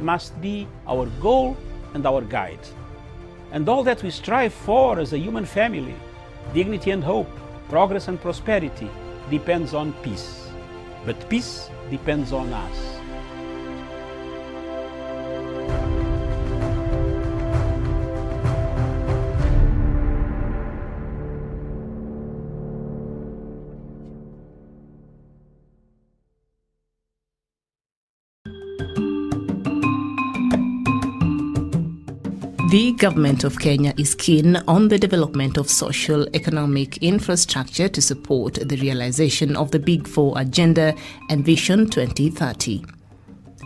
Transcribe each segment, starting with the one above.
must be our goal and our guide. And all that we strive for as a human family, dignity and hope, progress and prosperity, depends on peace. But peace depends on us. The government of Kenya is keen on the development of social economic infrastructure to support the realization of the Big Four agenda and Vision 2030.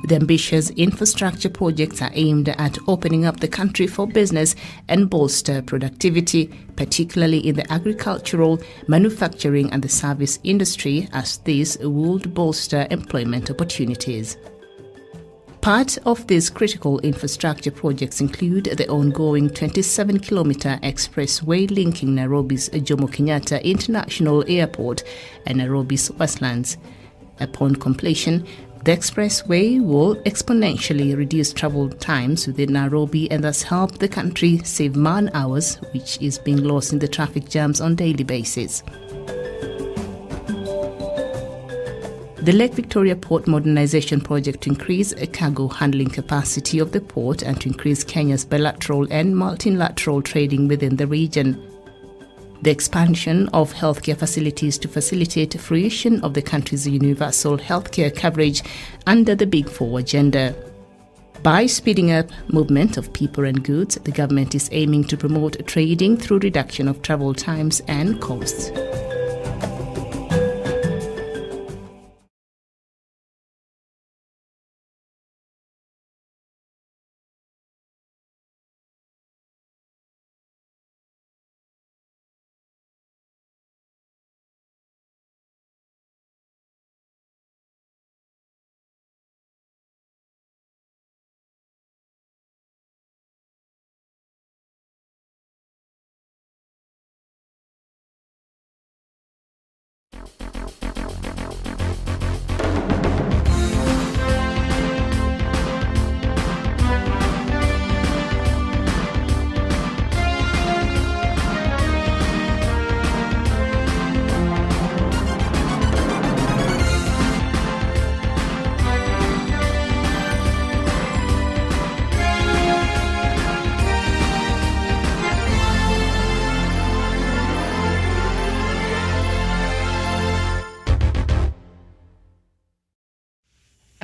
The ambitious infrastructure projects are aimed at opening up the country for business and bolster productivity, particularly in the agricultural, manufacturing and the service industry, as these would bolster employment opportunities. Part of these critical infrastructure projects include the ongoing 27-kilometer expressway linking Nairobi's Jomo Kenyatta International Airport and Nairobi's Westlands. Upon completion, the expressway will exponentially reduce travel times within Nairobi and thus help the country save man-hours, which is being lost in the traffic jams on a daily basis. The Lake Victoria Port Modernization Project to increase cargo handling capacity of the port and to increase Kenya's bilateral and multilateral trading within the region. The expansion of healthcare facilities to facilitate fruition of the country's universal healthcare coverage under the Big Four agenda. By speeding up movement of people and goods, the government is aiming to promote trading through reduction of travel times and costs.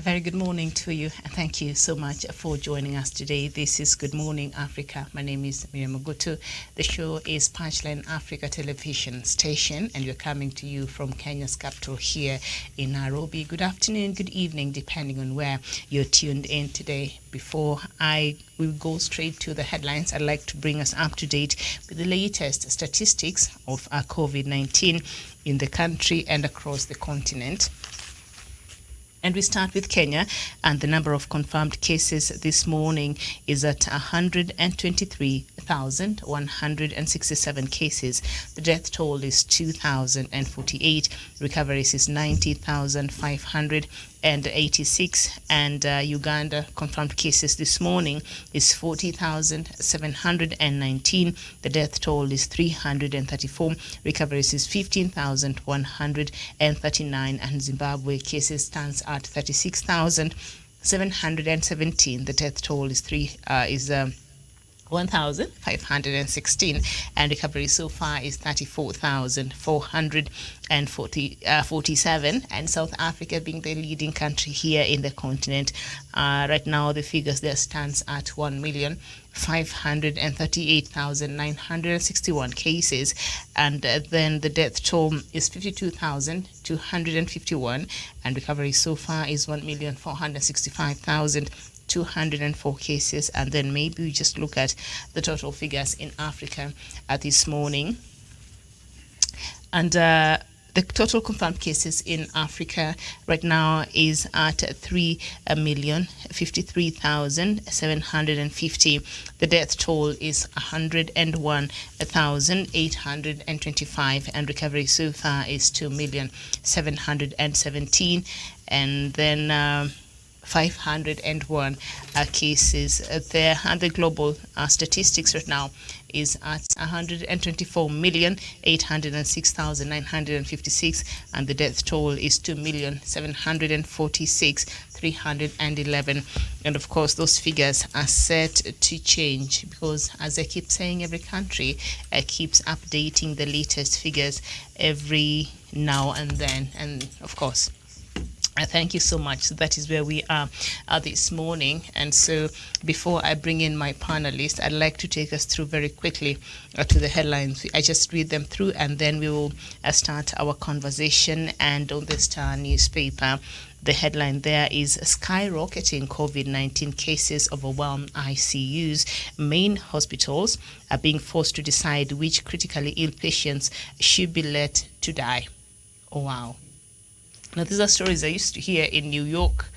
Very good morning to you, and thank you so much for joining us today. This is Good Morning Africa. My name is Miriam Ogutu. The show is Punchline Africa television station, and we're coming to you from Kenya's capital here in Nairobi. Good afternoon, good evening, depending on where you're tuned in today. Before I will go straight to the headlines, I'd like to bring us up to date with the latest statistics of COVID-19 in the country and across the continent. And we start with Kenya, and the number of confirmed cases this morning is at 123,167 cases. The death toll is 2,048. Recoveries is 90,586. And Uganda confirmed cases this morning is 40,719. The death toll is 334. Recoveries is 15,139. And Zimbabwe cases stands at 36,717. The death toll is 1,516, and recovery so far is 34,447. And South Africa being the leading country here in the continent. Right now, the figures there stands at 1,538,961 cases, and then the death toll is 52,251, and recovery so far is 1,465,204 cases. And then maybe we just look at the total figures in Africa this morning. And the total confirmed cases in Africa right now is at 3,053,750. The death toll is 101,825, and recovery so far is 2,717,000. And then 501 cases there, and the global statistics right now is at 124,806,956, and the death toll is 2,746,311. And of course, those figures are set to change because, as I keep saying, every country keeps updating the latest figures every now and then. And of course, thank you so much. So that is where we are this morning. And so before I bring in my panelists, I'd like to take us through very quickly to the headlines. I just read them through and then we will start our conversation. And on the Star newspaper, the headline there is skyrocketing COVID-19 cases overwhelm ICUs. Main hospitals are being forced to decide which critically ill patients should be let to die. Oh, wow. Now, these are stories I used to hear in New York.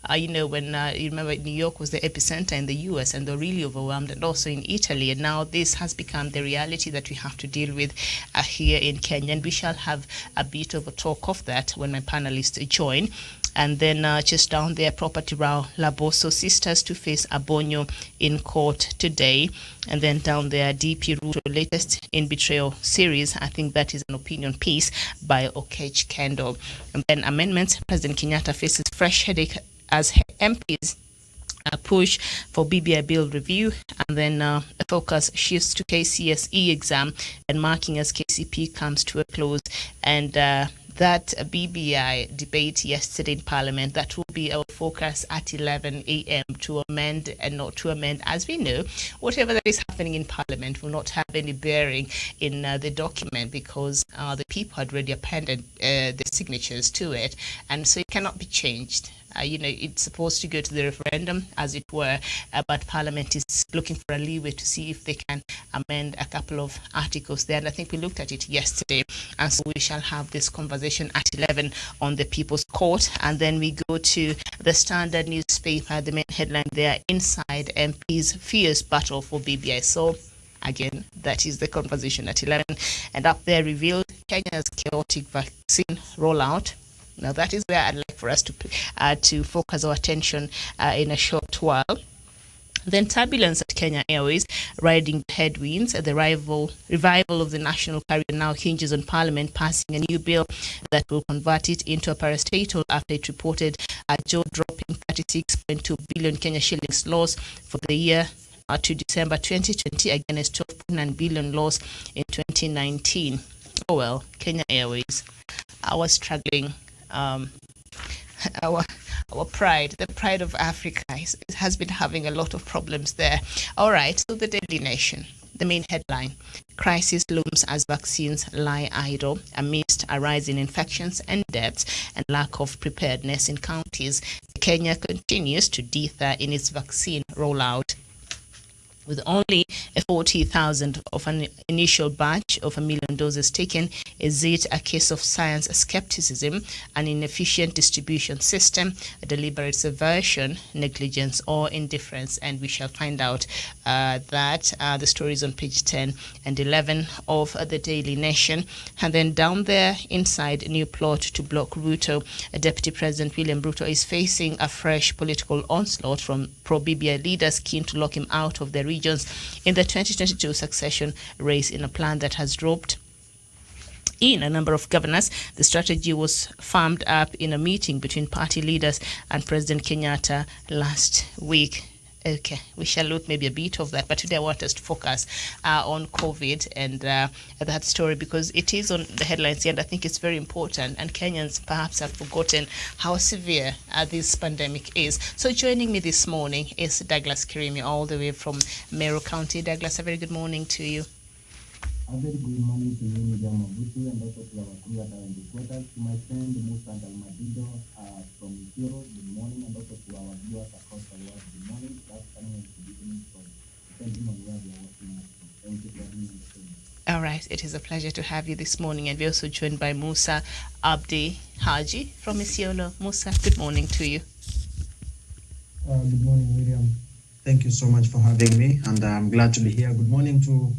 When you remember New York was the epicenter in the US and they're really overwhelmed, and also in Italy. And now this has become the reality that we have to deal with here in Kenya. And we shall have a bit of a talk of that when my panelists join. And then just down there, property row, Laboso sisters to face Abonyo in court today. And then down there, DP Ruto latest in betrayal series. I think that is an opinion piece by Okech Kendall. And then amendments, President Kenyatta faces fresh headache as MPs push for BBI bill review. And then a focus shifts to KCSE exam and marking as KCP comes to a close. And that BBI debate yesterday in Parliament, that will be our focus at 11 a.m. to amend and not to amend. As we know, whatever that is happening in Parliament will not have any bearing in the document because the people had already appended the signatures to it, and so it cannot be changed. It's supposed to go to the referendum, as it were, but Parliament is looking for a leeway to see if they can amend a couple of articles there. And I think we looked at it yesterday, and so we shall have this conversation at 11 on the People's Court. And then we go to the Standard newspaper, the main headline there, Inside MPs Fierce Battle for BBI. So again, that is the conversation at 11. And up there, revealed Kenya's chaotic vaccine rollout. Now that is where I'd like for us to focus our attention in a short while. Then turbulence at Kenya Airways, riding headwinds. The revival of the national carrier now hinges on Parliament passing a new bill that will convert it into a parastatal after it reported a jaw-dropping 36.2 billion Kenya shillings loss for the year to December 2020 against 12.9 billion loss in 2019. Oh well, Kenya Airways, our struggling. Our pride, the pride of Africa, has been having a lot of problems there. All right, so the Deadly Nation, the main headline, crisis looms as vaccines lie idle amidst a rise in infections and deaths and lack of preparedness in counties. Kenya continues to dither in its vaccine rollout. With only 40,000 of an initial batch of 1 million doses taken, is it a case of science skepticism, an inefficient distribution system, a deliberate subversion, negligence, or indifference? And we shall find out that the story is on page 10 and 11 of the Daily Nation. And then down there, inside, new plot to block Ruto. Deputy President William Ruto is facing a fresh political onslaught from pro-BBI leaders keen to lock him out of the regions in the 2022 succession race in a plan that has roped in a number of governors. The strategy was firmed up in a meeting between party leaders and President Kenyatta last week. Okay, we shall look maybe a bit of that, but today I want us to focus on COVID and that story because it is on the headlines here, and I think it's very important, and Kenyans perhaps have forgotten how severe this pandemic is. So joining me this morning is Douglas Kirimi, all the way from Meru County. Douglas, a very good morning to you. A very good morning to you, Miriam Mabutu, and also to our crew at our headquarters, to my friend Musa Dalmadido from Ikiro, good morning, and also to our viewers across the world, good morning. That's coming into the evening from depending on where we are watching us from. Thank you for being on the show. All right, it is a pleasure to have you this morning, and we're also joined by Musa Abdi Haji from Isiolo. Musa, good morning to you. Good morning, Miriam. Thank you so much for having me, and I'm glad to be here. Good morning to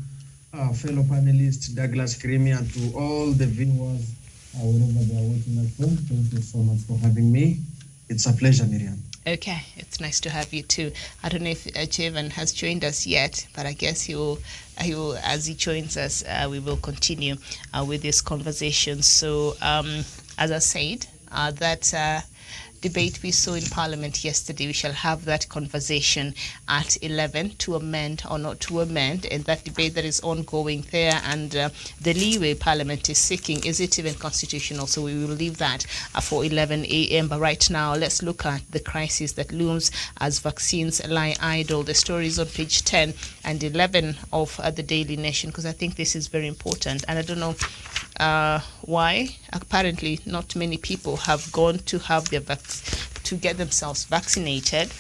fellow panelist Douglas Kirimi, and to all the viewers wherever they are watching us from. Thank you so much for having me. It's a pleasure, Miriam. Okay, it's nice to have you too. I don't know if Javan has joined us yet, but I guess he will as he joins us, we will continue with this conversation. So, as I said, that debate we saw in Parliament yesterday, we shall have that conversation at 11 to amend or not to amend, and that debate that is ongoing there, and the leeway Parliament is seeking, is it even constitutional? So we will leave that for 11 a.m. But right now, let's look at the crisis that looms as vaccines lie idle. The story is on page 10 and 11 of the Daily Nation, because I think this is very important, and I don't know why. Apparently, not many people have gone to have their to get themselves vaccinated.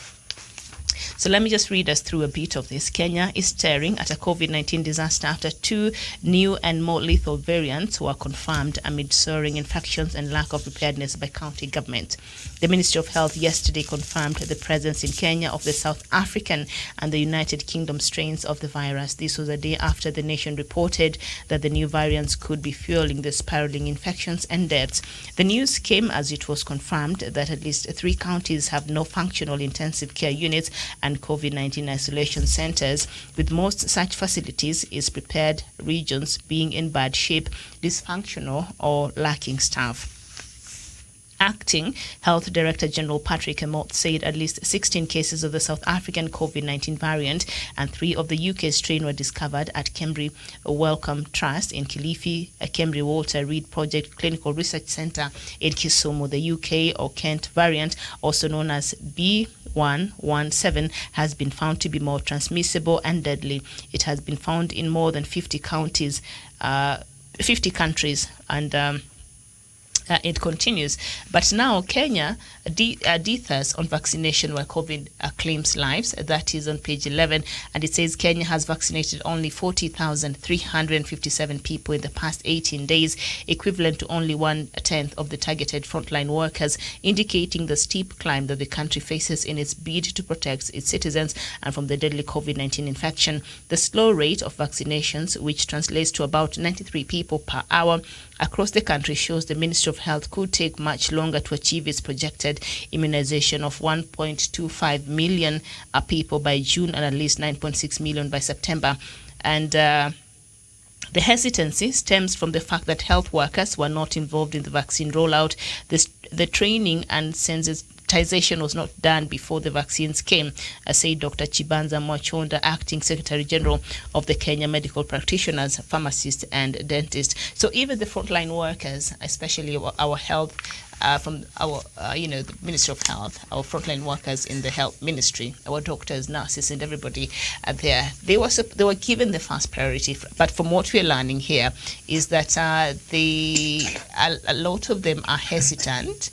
So let me just read us through a bit of this. Kenya is staring at a COVID-19 disaster after 2 new and more lethal variants were confirmed amid soaring infections and lack of preparedness by county government. The Ministry of Health yesterday confirmed the presence in Kenya of the South African and the United Kingdom strains of the virus. This was a day after the nation reported that the new variants could be fueling the spiraling infections and deaths. The news came as it was confirmed that at least 3 counties have no functional intensive care units and COVID-19 isolation centers, with most such facilities in prepared regions being in bad shape, dysfunctional, or lacking staff. Acting Health Director General Patrick Amott said at least 16 cases of the South African COVID-19 variant and 3 of the UK strain were discovered at Kemri Wellcome Trust in Kilifi, a Kemri Walter Reed Project Clinical Research Centre in Kisumu. The UK or Kent variant, also known as B117, has been found to be more transmissible and deadly. It has been found in more than 50 countries, and it continues. But now Kenya dithers on vaccination while COVID claims lives. That is on page 11. And it says Kenya has vaccinated only 40,357 people in the past 18 days, equivalent to only 1/10 of the targeted frontline workers, indicating the steep climb that the country faces in its bid to protect its citizens and from the deadly COVID-19 infection. The slow rate of vaccinations, which translates to about 93 people per hour across the country, shows the Ministry of Health could take much longer to achieve its projected immunization of 1.25 million people by June and at least 9.6 million by September. And the hesitancy stems from the fact that health workers were not involved in the vaccine rollout. The training and sensitization was not done before the vaccines came, said Dr. Chibanza Mwachonda, Acting Secretary General of the Kenya Medical Practitioners, Pharmacists and Dentists. So even the frontline workers, especially our health, from our, the Ministry of Health, our frontline workers in the health ministry, our doctors, nurses, and everybody there, they were given the first priority. But from what we're learning here is that a lot of them are hesitant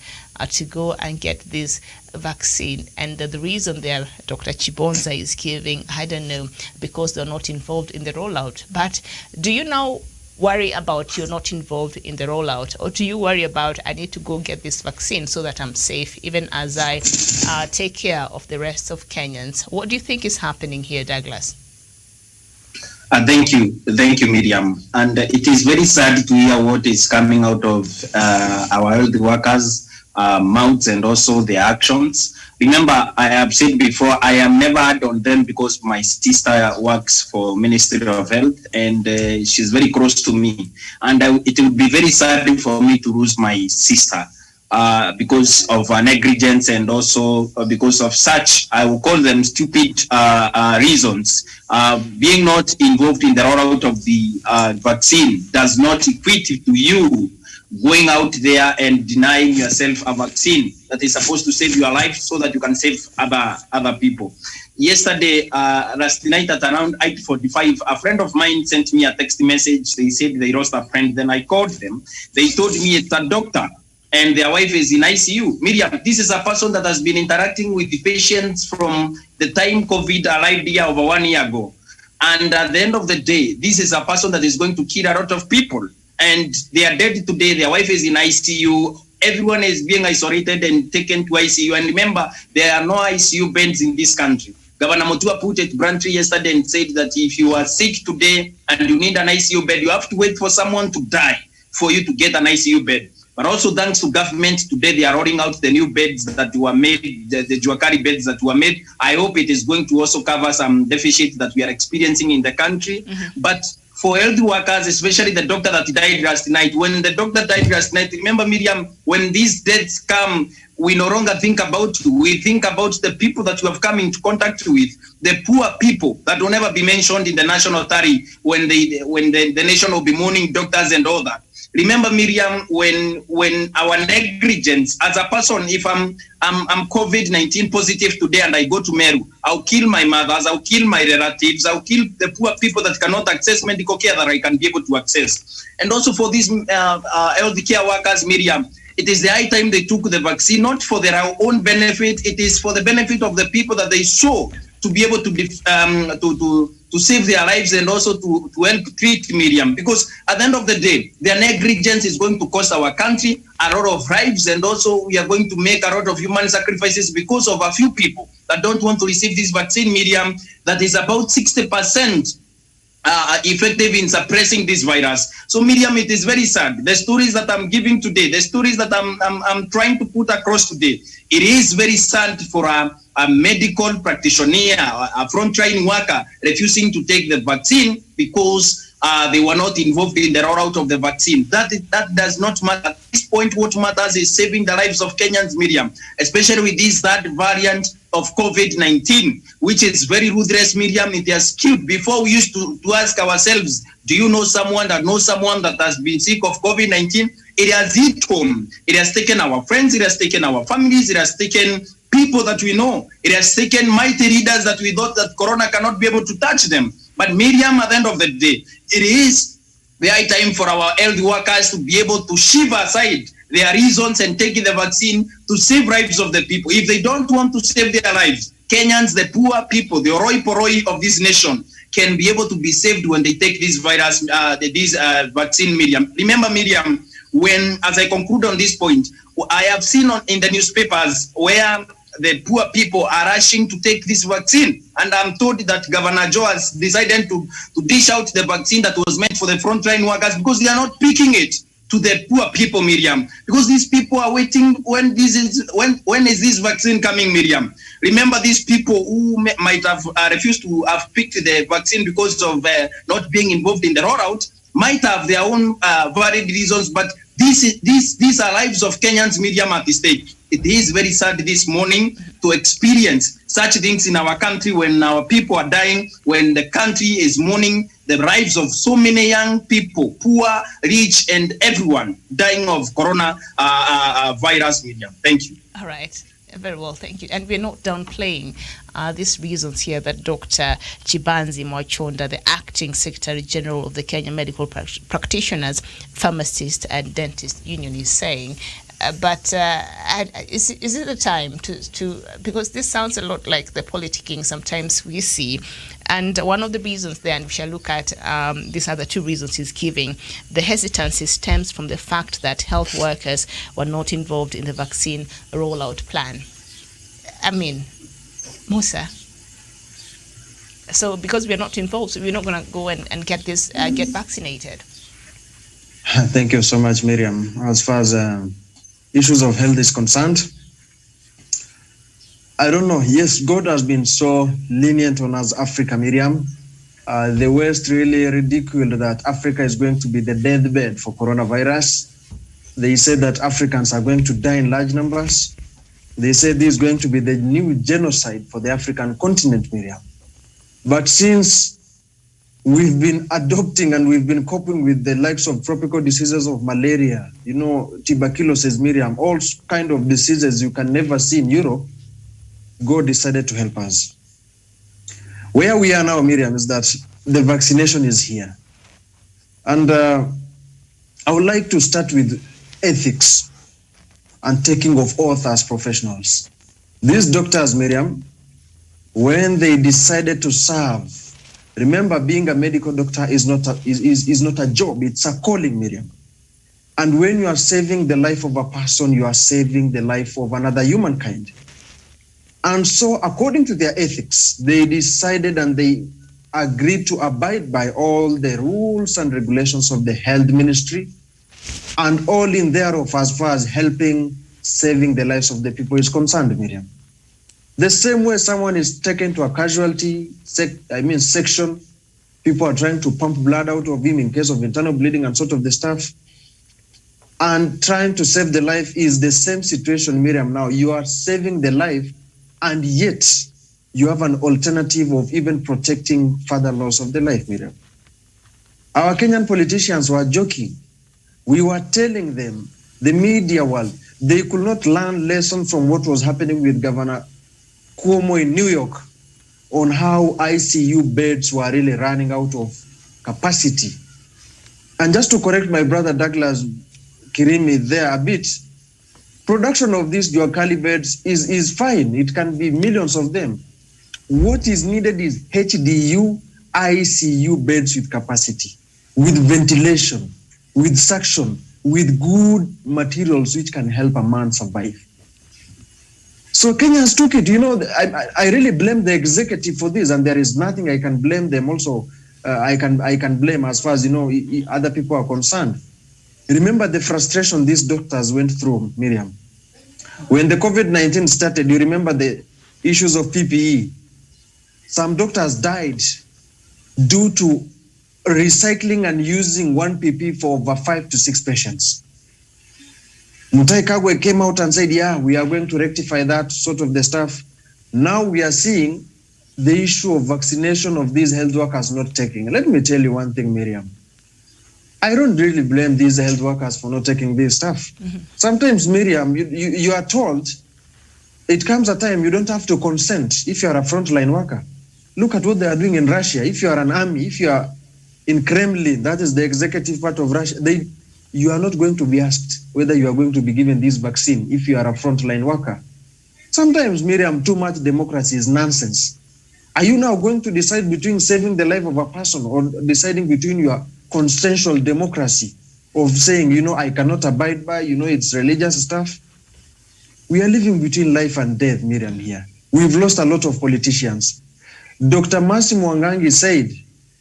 to go and get this vaccine, and the reason there, Dr. Chibonza is giving, I don't know, because they're not involved in the rollout. But do you now worry about you're not involved in the rollout, or do you worry about I need to go get this vaccine so that I'm safe, even as I take care of the rest of Kenyans? What do you think is happening here, Douglas? Thank you, Miriam. And it is very sad to hear what is coming out of our health workers' mouths and also their actions. Remember, I have said before, I am never hard on them because my sister works for Ministry of Health and she's very close to me. And it will be very sad for me to lose my sister because of negligence and also because of such, I will call them stupid reasons. Being not involved in the rollout of the vaccine does not equate to you going out there and denying yourself a vaccine that is supposed to save your life so that you can save other people. Yesterday, last night at around 8:45, a friend of mine sent me a text message. They said they lost a friend. Then I called them. They told me it's a doctor and their wife is in ICU. Miriam, this is a person that has been interacting with the patients from the time COVID arrived here over 1 year ago. And at the end of the day, this is a person that is going to kill a lot of people. And they are dead today. Their wife is in ICU. Everyone is being isolated and taken to ICU. And remember, there are no ICU beds in this country. Governor Mutua put it bluntly yesterday and said that if you are sick today and you need an ICU bed, you have to wait for someone to die for you to get an ICU bed. But also thanks to government, today they are rolling out the new beds that were made, the Juakari beds that were made. I hope it is going to also cover some deficit that we are experiencing in the country. But for health workers, especially the doctor that died last night, when the doctor died last night, remember, Miriam, when these deaths come, we no longer think about you. We think about the people that you have come into contact with, the poor people that will never be mentioned in the national tally when the nation will be mourning doctors and all that. Remember, Miriam, when our negligence as a person, if I'm COVID-19 positive today and I go to Meru, I'll kill my mothers, I'll kill my relatives, I'll kill the poor people that cannot access medical care that I can be able to access. And also for these health care workers, Miriam, it is the high time they took the vaccine, not for their own benefit. It is for the benefit of the people that they saw to be able to save their lives and also to help treat, Miriam. Because at the end of the day, their negligence is going to cost our country a lot of lives, and also we are going to make a lot of human sacrifices because of a few people that don't want to receive this vaccine, Miriam. That is about 60% effective in suppressing this virus. So, Miriam, it is very sad. The stories that I'm giving today, the stories that I'm trying to put across today, it is very sad for a medical practitioner, a frontline worker refusing to take the vaccine because they were not involved in the rollout of the vaccine. That does not matter. At this point, what matters is saving the lives of Kenyans, Miriam, especially with this third variant of COVID-19, which is very ruthless, Miriam. It has killed. Before we used to ask ourselves, do you know someone that knows someone that has been sick of COVID-19? It has hit home. It has taken our friends. It has taken our families. It has taken people that we know. It has taken mighty leaders that we thought that Corona cannot be able to touch them. But Miriam, at the end of the day, it is the high time for our health workers to be able to shift aside their reasons and take the vaccine to save lives of the people. If they don't want to save their lives, Kenyans, the poor people, the oroi poroi of this nation, can be able to be saved when they take this virus, this vaccine, Miriam. Remember, Miriam, when, as I conclude on this point, I have seen in the newspapers where the poor people are rushing to take this vaccine. And I'm told that Governor Joe has decided to dish out the vaccine that was meant for the frontline workers because they are not picking it to the poor people, Miriam. Because these people are waiting when is this vaccine coming, Miriam? Remember, these people who might have refused to have picked the vaccine because of not being involved in the rollout might have their own valid reasons, but these are lives of Kenyans, Miriam, at stake. It is very sad this morning to experience such things in our country when our people are dying, when the country is mourning the lives of so many young people, poor, rich, and everyone dying of corona virus, Miriam. Thank you. All right. Very well, thank you. And we're not downplaying these reasons here that Dr. Chibanzi Mwachonda, the acting Secretary General of the Kenya Medical Practitioners, Pharmacists and Dentists Union is saying. But is it the time to because this sounds a lot like the politicking sometimes we see. And one of the reasons there, and we shall look at these other two reasons he's giving, the hesitancy stems from the fact that health workers were not involved in the vaccine rollout plan. I mean, Musa. So because we're not involved, so we're not going to go and get this get vaccinated. Thank you so much, Miriam. As far as issues of health is concerned, I don't know. Yes, God has been so lenient on us, Africa, Miriam. The West really ridiculed that Africa is going to be the deathbed for coronavirus. They said that Africans are going to die in large numbers. They said this is going to be the new genocide for the African continent, Miriam. But since we've been adopting and we've been coping with the likes of tropical diseases of malaria, tuberculosis, Miriam, all kind of diseases you can never see in Europe, God decided to help us. Where we are now, Miriam, is that the vaccination is here. And I would like to start with ethics and taking of oath as professionals. These doctors, Miriam, when they decided to serve, remember, being a medical doctor is not a job, it's a calling, Miriam. And when you are saving the life of a person, you are saving the life of another humankind. And so, according to their ethics, they decided and they agreed to abide by all the rules and regulations of the health ministry and all in thereof as far as helping saving the lives of the people is concerned, Miriam. The same way someone is taken to a casualty section, people are trying to pump blood out of him in case of internal bleeding and sort of the stuff, and trying to save the life is the same situation, Miriam. Now you are saving the life, and yet you have an alternative of even protecting further loss of the life, Miriam. Our Kenyan politicians were joking. We were telling them, the media world, they could not learn lessons from what was happening with Governor Cuomo in New York on how ICU beds were really running out of capacity. And just to correct my brother Douglas Kirimi there a bit, production of these Juakali beds is fine. It can be millions of them. What is needed is HDU ICU beds with capacity, with ventilation, with suction, with good materials which can help a man survive. So Kenyans took it. I really blame the executive for this, and there is nothing I can blame them. Also, I can blame as far as other people are concerned. Remember the frustration these doctors went through, Miriam. When the COVID-19 started, you remember the issues of PPE. Some doctors died due to recycling and using one PPE for over 5 to 6 patients. Mutahi Kagwe came out and said, yeah, we are going to rectify that sort of the stuff. Now we are seeing the issue of vaccination of these health workers not taking. Let me tell you one thing, Miriam. I don't really blame these health workers for not taking this stuff. Mm-hmm. Sometimes, Miriam, you are told it comes a time you don't have to consent if you are a frontline worker. Look at what they are doing in Russia. If you are an army, if you are in Kremlin, that is the executive part of Russia, you are not going to be asked whether you are going to be given this vaccine if you are a frontline worker. Sometimes, Miriam, too much democracy is nonsense. Are you now going to decide between saving the life of a person or deciding between your consensual democracy of saying, I cannot abide by, it's religious stuff? We are living between life and death, Miriam, here. We've lost a lot of politicians. Dr. Massimo Wangangi said,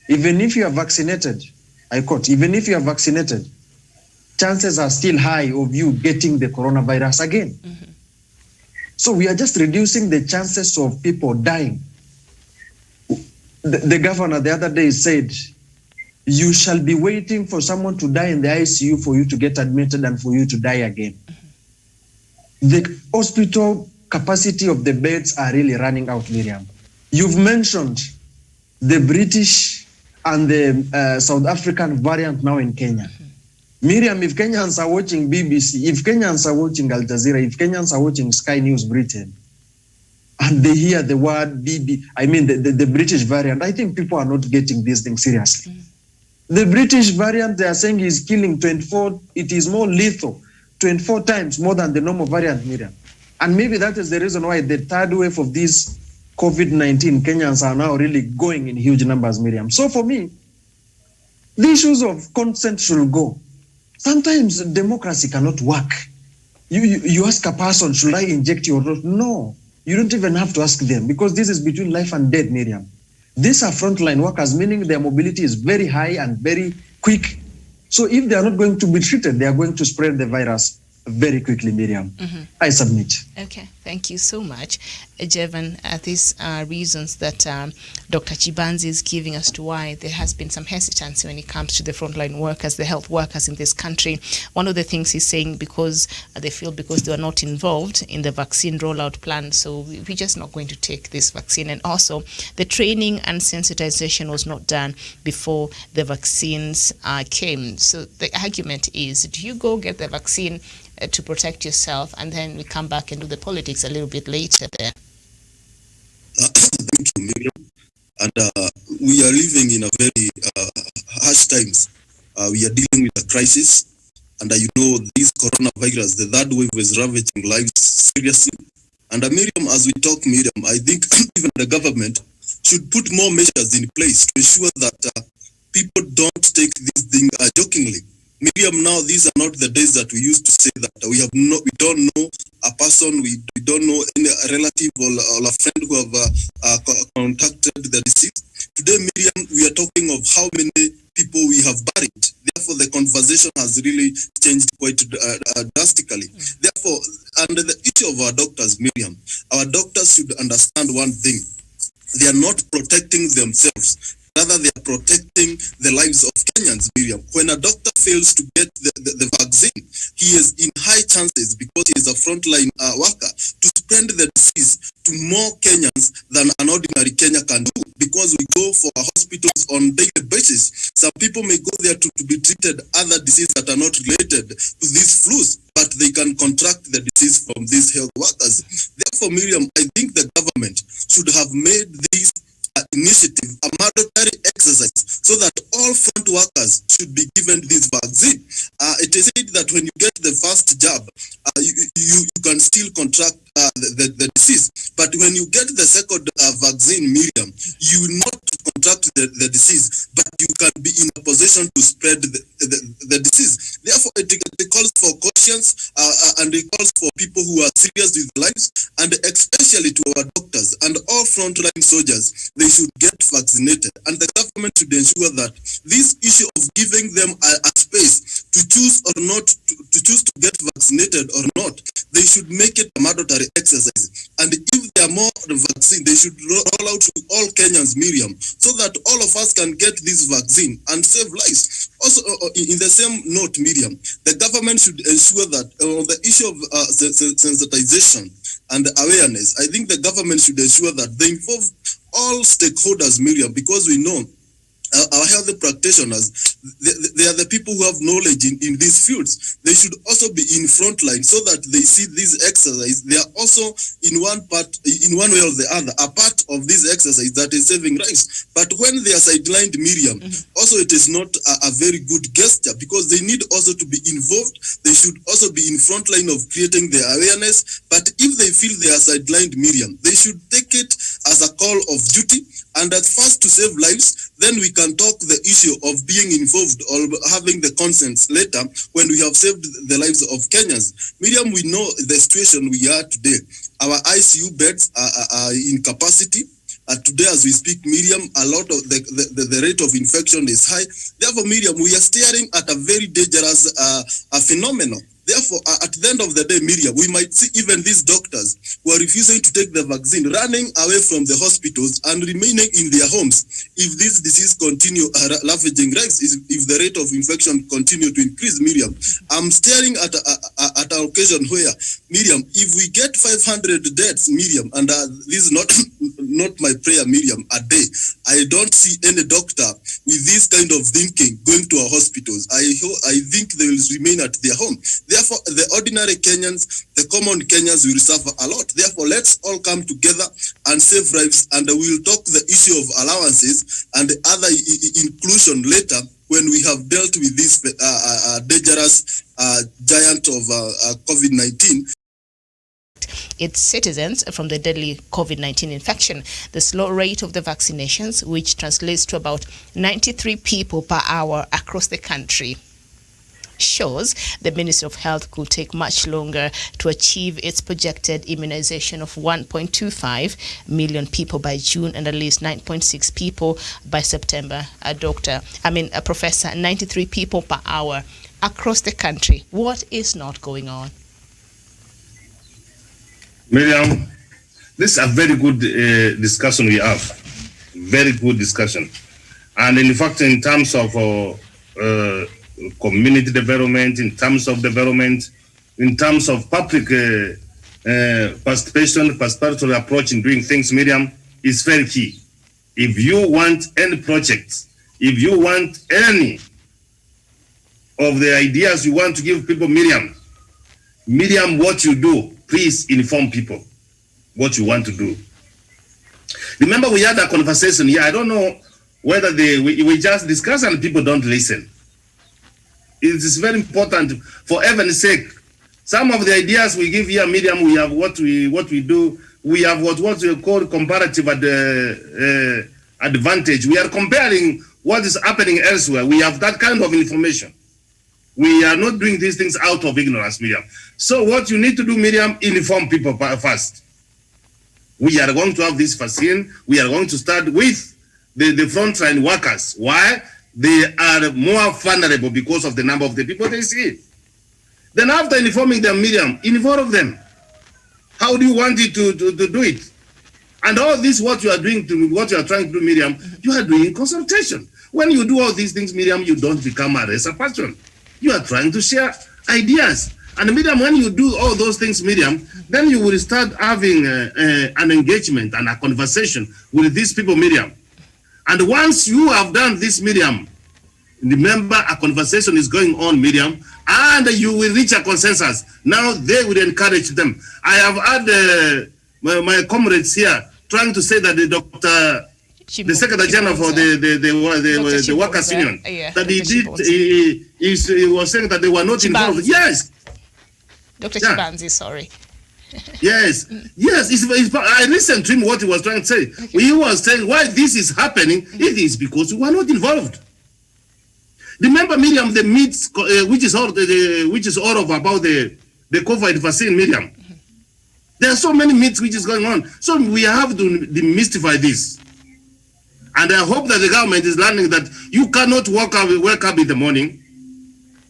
even if you are vaccinated, I quote, even if you are vaccinated, chances are still high of you getting the coronavirus again. Mm-hmm. So we are just reducing the chances of people dying. The governor the other day said, you shall be waiting for someone to die in the ICU for you to get admitted and for you to die again. Mm-hmm. The hospital capacity of the beds are really running out, Miriam. You've mentioned the British and the South African variant now in Kenya. Mm-hmm. Miriam, if Kenyans are watching BBC, if Kenyans are watching Al Jazeera, if Kenyans are watching Sky News Britain, and they hear the word the British variant, I think people are not getting this thing seriously. Mm-hmm. The British variant, they are saying is killing 24, it is more lethal, 24 times more than the normal variant, Miriam. And maybe that is the reason why the third wave of this COVID-19, Kenyans are now really going in huge numbers, Miriam. So for me, the issues of consent should go. Sometimes democracy cannot work. You ask a person, should I inject you or not? No, you don't even have to ask them because this is between life and death, Miriam. These are frontline workers, meaning their mobility is very high and very quick. So if they are not going to be treated, they are going to spread the virus very quickly, Miriam. Mm-hmm. I submit. Okay, thank you so much, Jevan. These are reasons that Dr. Chibanzi is giving us to why there has been some hesitancy when it comes to the frontline workers, the health workers in this country. One of the things he's saying because they feel because they are not involved in the vaccine rollout plan, so we're just not going to take this vaccine. And also, the training and sensitization was not done before the vaccines came. So the argument is, do you go get the vaccine to protect yourself, and then we come back and do the politics a little bit later there? Thank you, Miriam. And we are living in a very harsh times. We are dealing with a crisis, and this coronavirus, the third wave, is ravaging lives seriously. And Miriam, as we talk, Miriam, I think even the government should put more measures in place to ensure that people don't take this thing jokingly. Miriam, now these are not the days that we used to say that we don't know a person, we don't know any relative or a friend who have contacted the disease. Today, Miriam, we are talking of how many people we have buried. Therefore, the conversation has really changed quite drastically. Therefore, under the issue of our doctors, Miriam, our doctors should understand one thing. They are not protecting themselves. Rather, they are protecting the lives of Kenyans, Miriam. When a doctor fails to get the vaccine, he is in high chances, because he is a frontline worker, to spread the disease to more Kenyans than an ordinary Kenya can do, because we go for hospitals on daily basis. Some people may go there to be treated other diseases that are not related to these flus, but they can contract the disease from these health workers. Therefore, Miriam, I think the government should have made this initiative a mandatory exercise, so that all front workers should be given this vaccine. It is said that when you get the first jab, you can still contract the disease, but when you get the second vaccine, Miriam, you will not contract the disease, but you can be in a position to spread the disease. Therefore, it calls for cautions, and it calls for people who are serious with lives, and especially to our doctors and all frontline soldiers. They should get vaccinated, and the government should ensure that this issue of giving them a space to choose or not to choose to get vaccinated or not, they should make it a mandatory exercise. And if there are more vaccine, they should roll out to all Kenyans, Miriam, so that all of us can get this vaccine and save lives. Also, in the same note, Miriam, the government should ensure that on the issue of sensitization and awareness, I think the government should ensure that they involve all stakeholders, Miriam, because we know our health practitioners, they are the people who have knowledge in these fields. They should also be in front line, so that they see this exercise. They are also in one way or the other, a part of this exercise that is saving lives. But when they are sidelined, Miriam, also it is not a very good gesture, because they need also to be involved. They should also be in front line of creating the awareness. But if they feel they are sidelined, Miriam, they should take it as a call of duty, and at first to save lives. Then we can talk the issue of being involved or having the consents later, when we have saved the lives of Kenyans. Miriam, we know the situation we are today. Our ICU beds are in capacity. Today, as we speak, Miriam, a lot of the rate of infection is high. Therefore, Miriam, we are staring at a very dangerous phenomenon. Therefore, at the end of the day, Miriam, we might see even these doctors who are refusing to take the vaccine, running away from the hospitals and remaining in their homes. If this disease continue ravaging lives, if the rate of infection continue to increase, Miriam, I'm staring at an occasion where, Miriam, if we get 500 deaths, Miriam, and this is not my prayer, Miriam, a day, I don't see any doctor with this kind of thinking going to our hospitals. I think they will remain at their home. Therefore, the ordinary Kenyans, the common Kenyans will suffer a lot. Therefore, let's all come together and save lives, and we'll talk the issue of allowances and the other inclusion later, when we have dealt with this dangerous giant of COVID-19. Its citizens from the deadly COVID-19 infection. The slow rate of the vaccinations, which translates to about 93 people per hour across the country, shows the Ministry of Health could take much longer to achieve its projected immunization of 1.25 million people by June and at least 9.6 people by September. Professor, 93 people per hour across the country. What is not going on? Miriam, this is a very good discussion we have. Very good discussion. And in fact, in terms of community development, in terms of development, in terms of public participation, participatory approach in doing things, Miriam, is very key. If you want any project, if you want any of the ideas you want to give people, Miriam, what you do, please inform people what you want to do. Remember, we had a conversation here. I don't know whether we just discuss and people don't listen. It is very important, for heaven's sake. Some of the ideas we give here, Miriam, we have what we do. We have what we call comparative advantage. We are comparing what is happening elsewhere. We have that kind of information. We are not doing these things out of ignorance, Miriam. So what you need to do, Miriam, inform people first. We are going to have this vaccine. We are going to start with the frontline workers. Why? they are more vulnerable because of the number of the people they see. Then after informing them, Miriam, involve them. How do you want it to do it? And all this, what you are doing, what you are trying to do, Miriam, you are doing consultation. When you do all these things, Miriam, you don't become a racer person. You are trying to share ideas. And Miriam, when you do all those things, Miriam, then you will start having an engagement and a conversation with these people, Miriam. And once you have done this, Miriam, remember a conversation is going on, Miriam, and you will reach a consensus. Now they will encourage them. I have had my comrades here trying to say that the doctor, the Secretary General for the Workers Union, that he was saying that they were not involved. Yes. Dr. Chibanzi, sorry. Yes, I listened to him what he was trying to say. Okay. He was saying why this is happening, it is because we were not involved. Remember, Miriam, the myths, which is all about the COVID vaccine, Miriam. There are so many myths which is going on. So we have to demystify this. And I hope that the government is learning that you cannot wake up in the morning,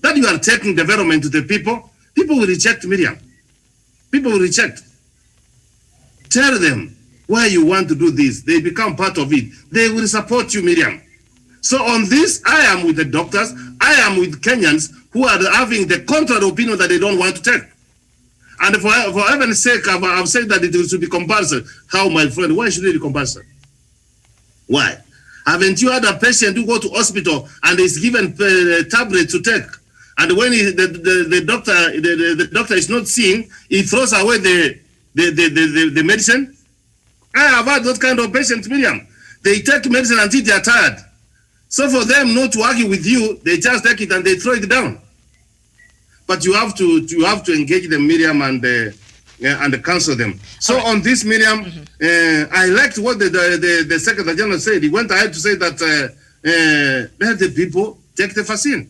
that you are taking development to the people. People will reject, Miriam. People will reject. Tell them why you want to do this. They become part of it. They will support you, Miriam. So on this, I am with the doctors. I am with Kenyans who are having the contrary opinion that they don't want to take. And for heaven's sake, I've said that it should be compulsory. How, my friend? Why should it be compulsory? Why? Haven't you had a patient who go to hospital and is given tablets to take? And when the doctor is not seeing, he throws away the medicine. I have had those kind of patients, Miriam. They take medicine until they are tired. So for them not to argue with you, they just take it and they throw it down. But you have to engage them, Miriam, and counsel them. So right. On this, Miriam, I liked what the Secretary General said. He went ahead to say that let the people take the vaccine.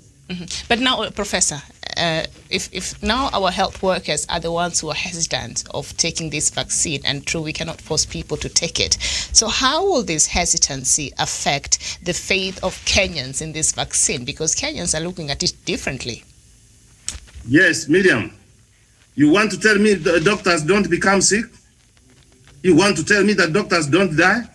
But now, Professor, if now our health workers are the ones who are hesitant of taking this vaccine, and true, we cannot force people to take it. So how will this hesitancy affect the faith of Kenyans in this vaccine? Because Kenyans are looking at it differently. Yes, Miriam. You want to tell me the doctors don't become sick? You want to tell me that doctors don't die?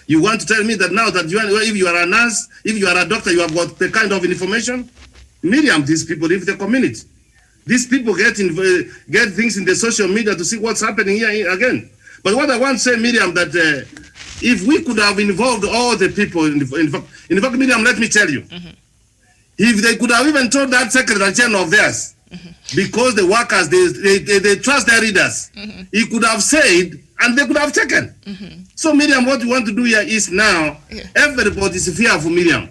You want to tell me that now that if you are a nurse, if you are a doctor, you have got the kind of information? Miriam, these people live the community. These people get things in the social media to see what's happening here again. But what I want to say, Miriam, that if we could have involved all the people, in fact, Miriam, let me tell you, if they could have even told that Secretary General of theirs, because the workers, they trust their leaders, he could have said, and they could have taken. So, Miriam, what you want to do here is now, everybody is fearful, Miriam.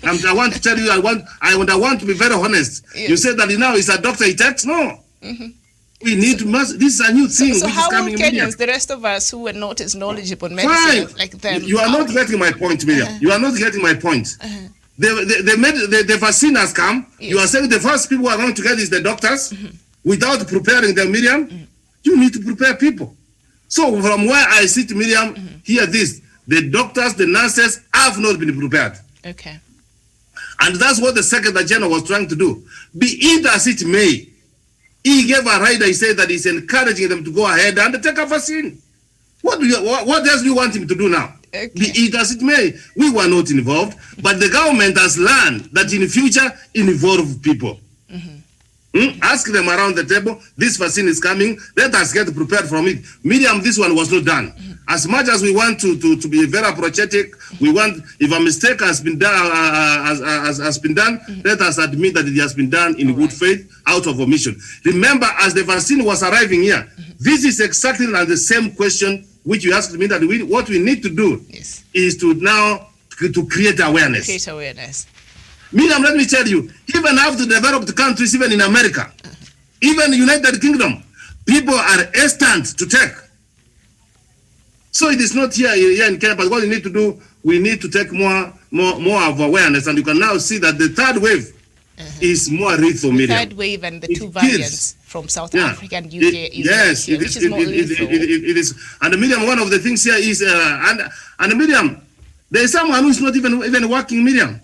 And I want to tell you, I want to be very honest. Yes. You said that now is a doctor he takes? No. We need to, this is a new thing. So which how is coming will Kenyans, Miriam. the rest of us who were not as knowledgeable in medicine like them? You are not getting my point, Miriam. You are not getting my point. The vaccine has come. Yes. You are saying the first people who are going to get is the doctors without preparing them, Miriam. You need to prepare people. So from where I sit, Miriam, hear this. The doctors, the nurses have not been prepared. Okay. And that's what the Secretary General was trying to do. Be it as it may, he gave a rider, he said that he's encouraging them to go ahead and take a vaccine. What else do you want him to do now? Okay. Be it as it may, we were not involved, but the government has learned that in the future, involve people. Ask them around the table, this vaccine is coming, let us get prepared from it. Miriam, this one was not done. As much as we want to be very apologetic, we want, if a mistake has been done, let us admit that it has been done in good faith, out of omission. Remember, as the vaccine was arriving here, this is exactly the same question which you asked me, that what we need to do is to now to create awareness. Create awareness. Miriam, let me tell you, even after developed countries, even in America, even the United Kingdom, people are hesitant to take. So it is not here in Kenya, but what we need to do, we need to take more of awareness, and you can now see that the third wave is more lethal, Miriam. The third wave and the two variants from South Africa and UK which is more lethal. It is. And Miriam, one of the things here is, and Miriam, there is someone who is not even working, Miriam.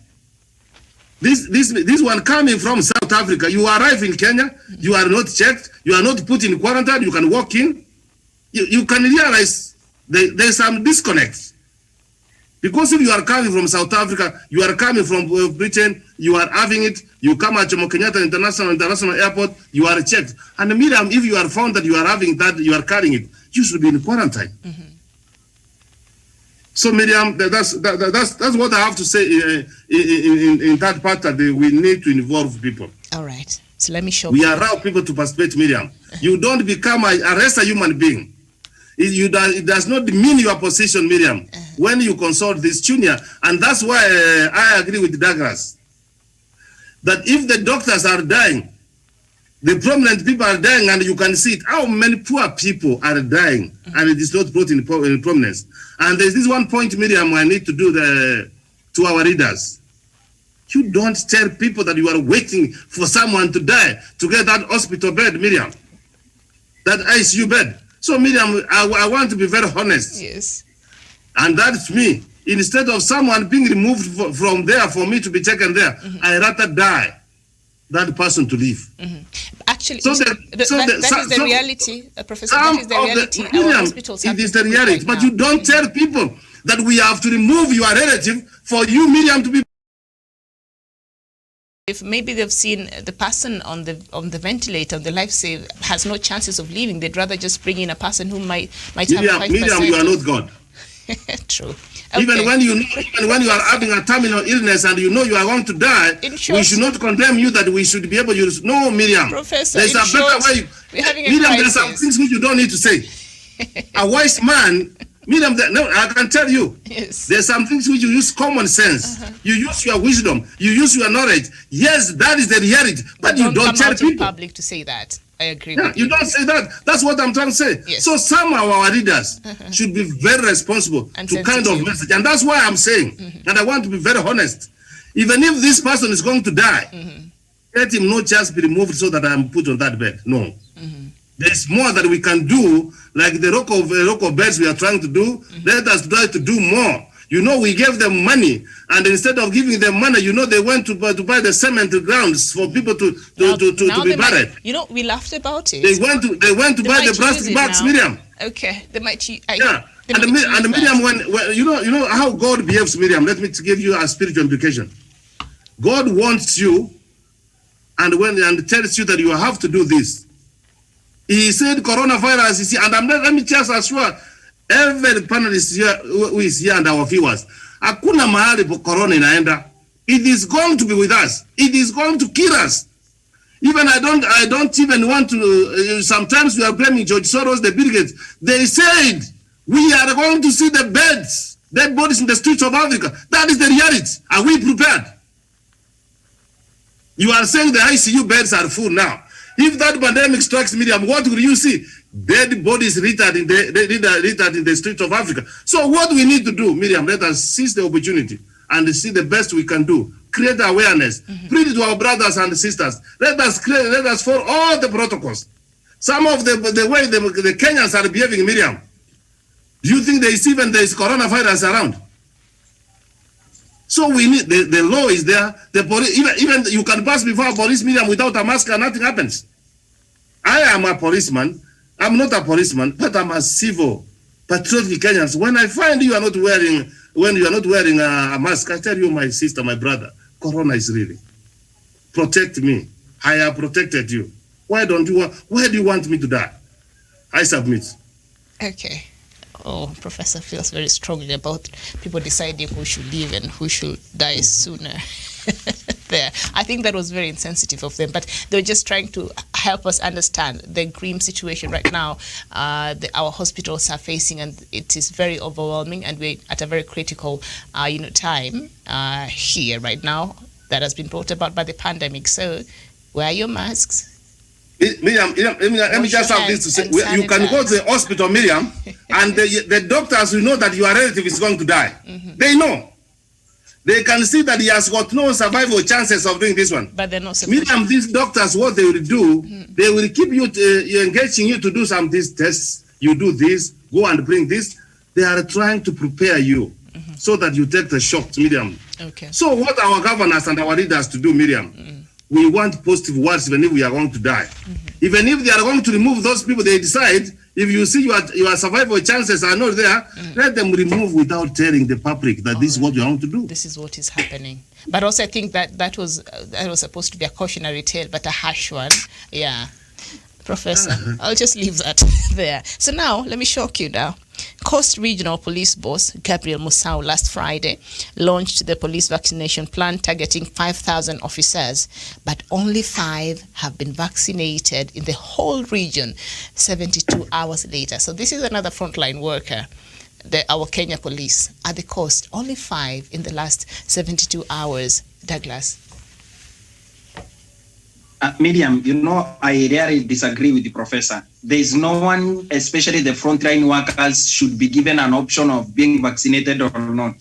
This one coming from South Africa, you arrive in Kenya, you are not checked, you are not put in quarantine, you can walk in. You can realize there's some disconnect. Because if you are coming from South Africa, you are coming from Britain, you are having it, you come at Jomo Kenyatta International Airport, you are checked. And Miriam, if you are found that you are having that, you are carrying it, you should be in quarantine. So Miriam, that's what I have to say in that part, that we need to involve people. All right. So let me show we allow people to participate, Miriam. You don't become a human being. It does not demean your position, Miriam, when you consult this junior. And that's why I agree with Douglas, that if the doctors are dying, the prominent people are dying, and you can see it, how many poor people are dying, and it is not brought in prominence. And there's this one point, Miriam, I need to do to our readers. You don't tell people that you are waiting for someone to die to get that hospital bed, Miriam, that ICU bed. So, Miriam, I want to be very honest. Yes. And that's me. Instead of someone being removed from there for me to be taken there, I rather die that person to live. Actually, that is the reality, Professor. That is the reality. Miriam, it is the reality. Right, but you don't tell people that we have to remove your relative for you, Miriam, to be. If maybe they've seen the person on the ventilator, the lifesaver, has no chances of leaving, they'd rather just bring in a person who might Miriam, have 5%. Miriam, you are not God. True. Okay. Even when you are having a terminal illness and you know you are going to die, we should not condemn you that we should be able to use. No, Miriam. Professor, there's a better way. We're having a Miriam, crisis. there are some things which you don't need to say. A wise man, Miriam, no, I can tell you. Yes. There's some things which you use common sense. You use your wisdom. You use your knowledge. Yes, that is the reality. But you don't tell people. In public to say that. I agree with you. You don't say that. That's what I'm trying to say. Yes. So some of our readers should be very responsible and to sensitive. kind of message. And that's why I'm saying, and I want to be very honest, even if this person is going to die, let him not just be removed so that I'm put on that bed. No. There's more that we can do, like the rock of beds we are trying to do. Let us try to do more. You know, we gave them money, and instead of giving them money, you know, they went to buy the cement grounds for people to be buried. You know, we laughed about it. They went to buy the plastic bags, Miriam. Okay, they might. And Miriam, when you know how God behaves, Miriam. Let me give you a spiritual implication. God wants you, and tells you that you have to do this. He said coronavirus is here, and let me just assure every panelist here who is here and our viewers, hakuna mahali corona inaenda. It is going to be with us. It is going to kill us. Even I don't even want to. Sometimes we are blaming George Soros, the Bill Gates. They said we are going to see the dead bodies in the streets of Africa. That is the reality. Are we prepared? You are saying the ICU beds are full now. If that pandemic strikes, Miriam, what will you see? Dead bodies littered in the streets of Africa. So what we need to do, Miriam, let us seize the opportunity and see the best we can do. Create awareness. Preach it to our brothers and sisters. Let us follow all the protocols. Some of the way the Kenyans are behaving, Miriam. Do you think there is coronavirus around? So we need the law is there. The police, even you can pass before a police, Miriam, without a mask and nothing happens. I am a policeman. I'm not a policeman, but I'm a civil patriotic Kenyans. When I find you are not wearing a mask, I tell you, my sister, my brother, corona is really. Protect me. I have protected you. Where do you want me to die? I submit. Okay. Oh, Professor feels very strongly about people deciding who should live and who should die sooner. There, I think that was very insensitive of them, but they were just trying to help us understand the grim situation right now our hospitals are facing, and it is very overwhelming, and we're at a very critical time here right now that has been brought about by the pandemic. So wear your masks. Miriam, let me just have this to say. You can go to the hospital, Miriam, and the doctors will know that your relative is going to die. They know. They can see that he has got no survival chances of doing this one. But they're not. Miriam, these doctors, what they will do, they will keep you engaging you to do some of these tests. You do this, go and bring this. They are trying to prepare you so that you take the shot, Miriam. Okay. So what our governors and our leaders to do, Miriam, we want positive words even if we are going to die. Even if they are going to remove those people, they decide, if you see your survival chances are not there, let them remove without telling the public that this is what you want to do. This is what is happening. But also I think that was supposed to be a cautionary tale, but a harsh one. Yeah. Professor, I'll just leave that there. So now, let me shock you now. Coast Regional Police Boss Gabriel Musau last Friday launched the police vaccination plan targeting 5,000 officers, but only 5 have been vaccinated in the whole region 72 hours later. So this is another frontline worker, our Kenya police at the coast. Only 5 in the last 72 hours. Douglas. Miriam, I really disagree with the professor. There is no one, especially the frontline workers, should be given an option of being vaccinated or not.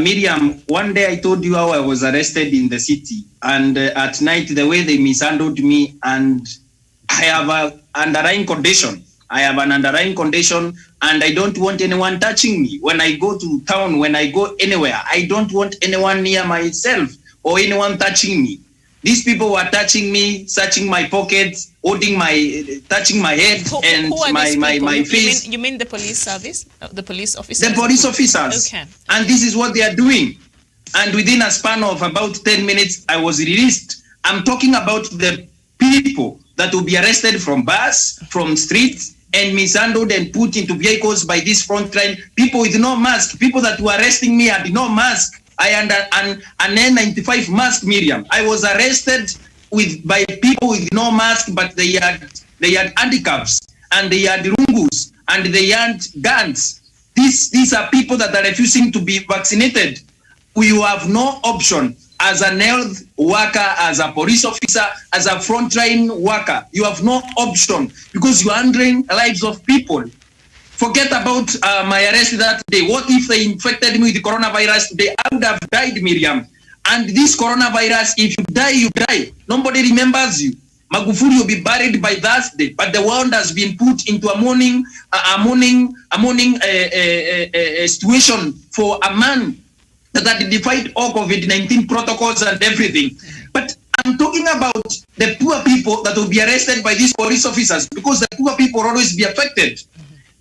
Miriam, one day I told you how I was arrested in the city, and at night the way they mishandled me, and I have an underlying condition. And I don't want anyone touching me. When I go to town, when I go anywhere, I don't want anyone near myself or anyone touching me. These people were touching me, searching my pockets, touching my head and my face. You mean the police service? The police officers? The police officers. Okay. And this is what they are doing. And within a span of about 10 minutes, I was released. I'm talking about the people that will be arrested from bars, from streets, and mishandled and put into vehicles by this frontline. People with no mask, people that were arresting me had no mask. I had an N95 mask, Miriam. I was arrested by people with no mask, but they had handicap's and they had rungus and they had guns. These are people that are refusing to be vaccinated. We have no option as an health worker, as a police officer, as a frontline worker. You have no option because you're handling lives of people. Forget about my arrest that day. What if they infected me with the coronavirus today? I would have died, Miriam. And this coronavirus, if you die, you die. Nobody remembers you. Magufuli will be buried by Thursday, but the world has been put into a mourning situation for a man that had defied all COVID-19 protocols and everything. But I'm talking about the poor people that will be arrested by these police officers, because the poor people will always be affected.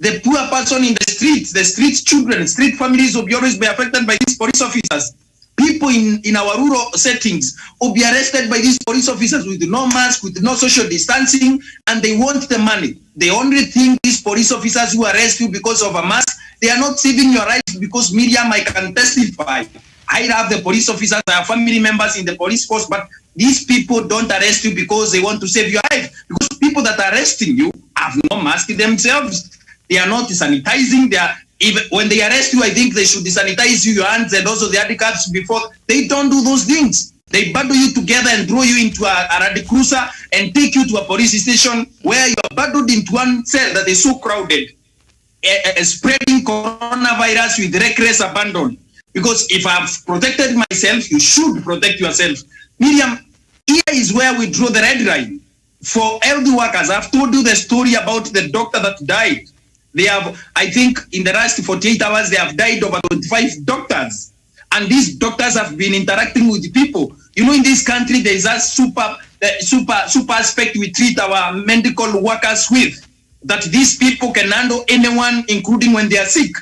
The poor person in the street children, street families will be always be affected by these police officers. People in our rural settings will be arrested by these police officers with no mask, with no social distancing, and they want the money. The only thing these police officers who arrest you because of a mask, they are not saving your rights, because Miriam, I can testify. I have the police officers, I have family members in the police force, but these people don't arrest you because they want to save your life. Because people that are arresting you have no mask themselves. They are not sanitizing. Even when they arrest you, I think they should sanitize your hands and also the handicaps before. They don't do those things. They bundle you together and throw you into a rally cruiser and take you to a police station where you are bundled into one cell that is so crowded, spreading coronavirus with reckless abandon. Because if I've protected myself, you should protect yourself. Miriam, here is where we draw the red line. For health workers, I've told you the story about the doctor that died. They have, I think, in the last 48 hours, they have died over 25 doctors. And these doctors have been interacting with people. You know, in this country, there is a super aspect we treat our medical workers with, that these people can handle anyone, including when they are sick.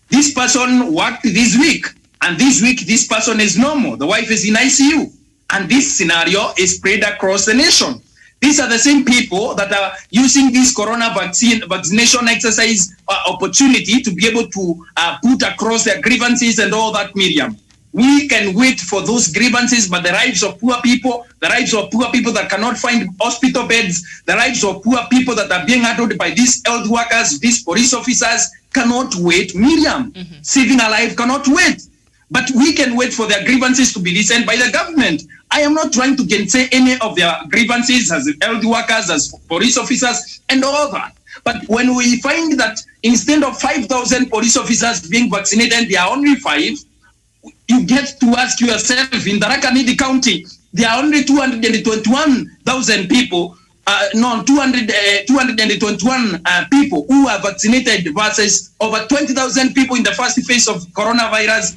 This person worked this week, and this week, this person is normal. The wife is in ICU. And this scenario is spread across the nation. These are the same people that are using this vaccination exercise opportunity to be able to put across their grievances and all that, Miriam. We can wait for those grievances, but the lives of poor people, the lives of poor people that cannot find hospital beds, the lives of poor people that are being handled by these health workers, these police officers cannot wait, Miriam. Saving a life cannot wait. But we can wait for their grievances to be listened by the government. I am not trying to gainsay any of their grievances as health workers, as police officers, and all that. But when we find that instead of 5,000 police officers being vaccinated, there are only 5, you get to ask yourself, in Tharaka Nithi County, there are only 221,000 people 221 people who are vaccinated versus over 20,000 people in the first phase of coronavirus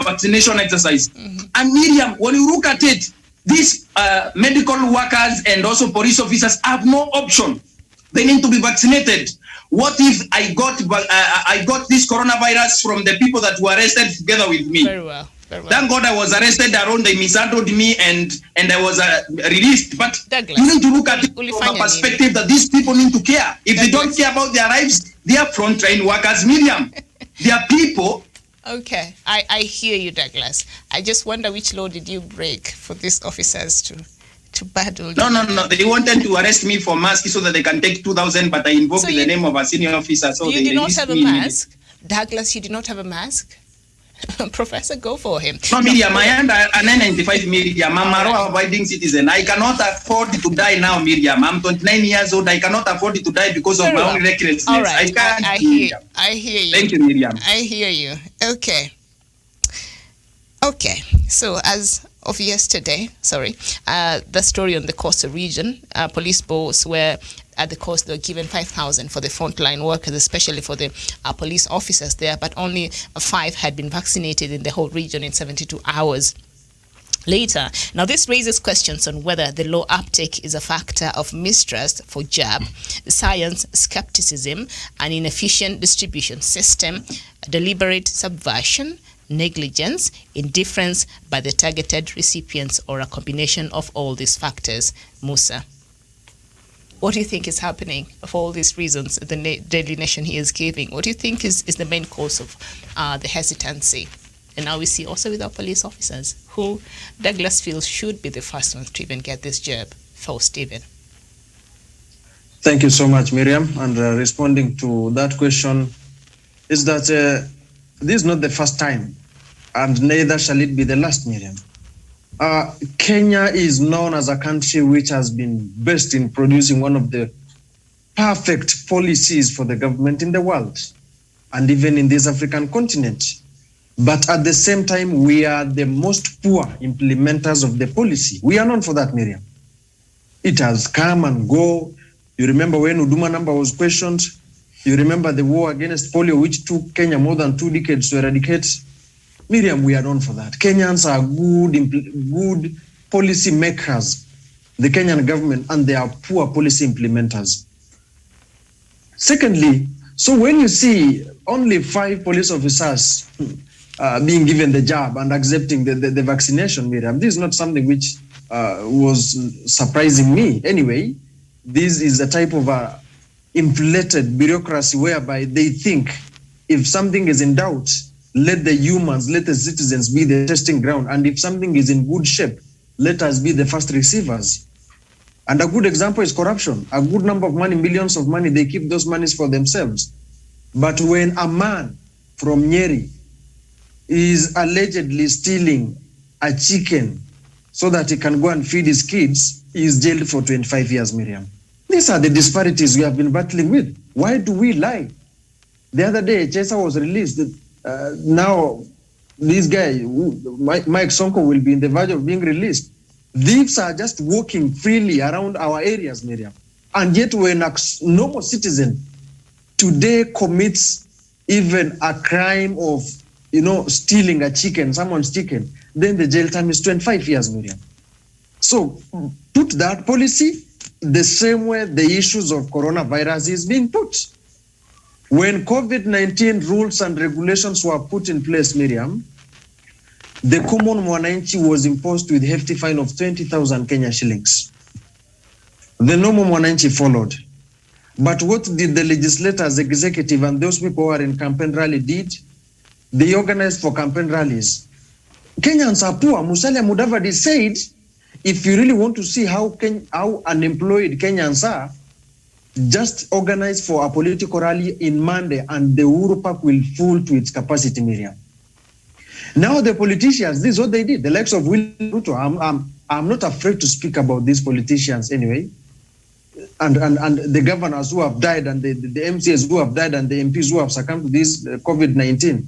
vaccination exercise. And Miriam, when you look at it, these medical workers and also police officers have no option. They need to be vaccinated. What if I got this coronavirus from the people that were arrested together with me? Very well. Thank God I was arrested around, they mishandled me and I was released. But Douglas, you need to look at it from a perspective that these people need to care. If they don't care about their lives, they are frontline workers, Miriam. They are people. Okay, I hear you, Douglas. I just wonder which law did you break for these officers to battle? No. They wanted to arrest me for mask so that they can take 2,000, but I invoked the name of a senior officer. So you did not have a mask? Douglas, you did not have a mask? Professor, go for him. No, Miriam, I am a 995 Miriam. I'm a law-abiding citizen. I cannot afford to die now, Miriam. I'm 29 years old. I cannot afford to die because of my own recklessness. All right. I can't. I hear you. Thank you, Miriam. I hear you. Okay. So as of yesterday, the story on the coastal region, police boats were at the coast, they were given 5,000 for the frontline workers, especially for the police officers there, but only 5 had been vaccinated in the whole region in 72 hours. Later. Now, this raises questions on whether the low uptake is a factor of mistrust for jab, science skepticism, an inefficient distribution system, deliberate subversion, negligence, indifference by the targeted recipients, or a combination of all these factors. Musa, what do you think is happening for all these reasons the Daily Nation here is giving? What do you think is the main cause of the hesitancy? And now we see also with our police officers, who Douglas feels should be the first ones to even get this jab. For Stephen. Thank you so much, Miriam. And responding to that question is that this is not the first time, and neither shall it be the last, Miriam. Kenya is known as a country which has been best in producing one of the perfect policies for the government in the world, and even in this African continent. But at the same time, we are the most poor implementers of the policy. We are known for that, Miriam. It has come and go. You remember when Huduma number was questioned? You remember the war against polio, which took Kenya more than 2 decades to eradicate? Miriam, we are known for that. Kenyans are good policy makers, the Kenyan government, and they are poor policy implementers. Secondly, so when you see only 5 police officers being given the job and accepting the vaccination, Miriam, this is not something which was surprising me. Anyway, this is a type of inflated bureaucracy whereby they think if something is in doubt, let the humans, let the citizens be the testing ground. And if something is in good shape, let us be the first receivers. And a good example is corruption. A good number of money, millions of money, they keep those monies for themselves. But when a man from Nyeri is allegedly stealing a chicken so that he can go and feed his kids, he is jailed for 25 years, Miriam. These are the disparities we have been battling with. Why do we lie? The other day, Chesa was released. Now, this guy, Mike Sonko, will be in the verge of being released. Thieves are just walking freely around our areas, Miriam. And yet when a normal citizen today commits even a crime of, stealing a chicken, someone's chicken, then the jail time is 25 years, Miriam. So put that policy the same way the issues of coronavirus is being put. When COVID-19 rules and regulations were put in place, Miriam, the common mwananchi was imposed with a hefty fine of 20,000 Kenya shillings. The normal mwananchi followed. But what did the legislators, executive, and those people who are in campaign rally did? They organized for campaign rallies. Kenyans are poor. Musalia Mudavadi said, if you really want to see how unemployed Kenyans are, just organize for a political rally in Monday and the Uhuru Park will full to its capacity, Miriam. Now the politicians, this is what they did. The likes of William Ruto, I'm not afraid to speak about these politicians anyway. And the governors who have died and the MCAs who have died and the MPs who have succumbed to this COVID-19.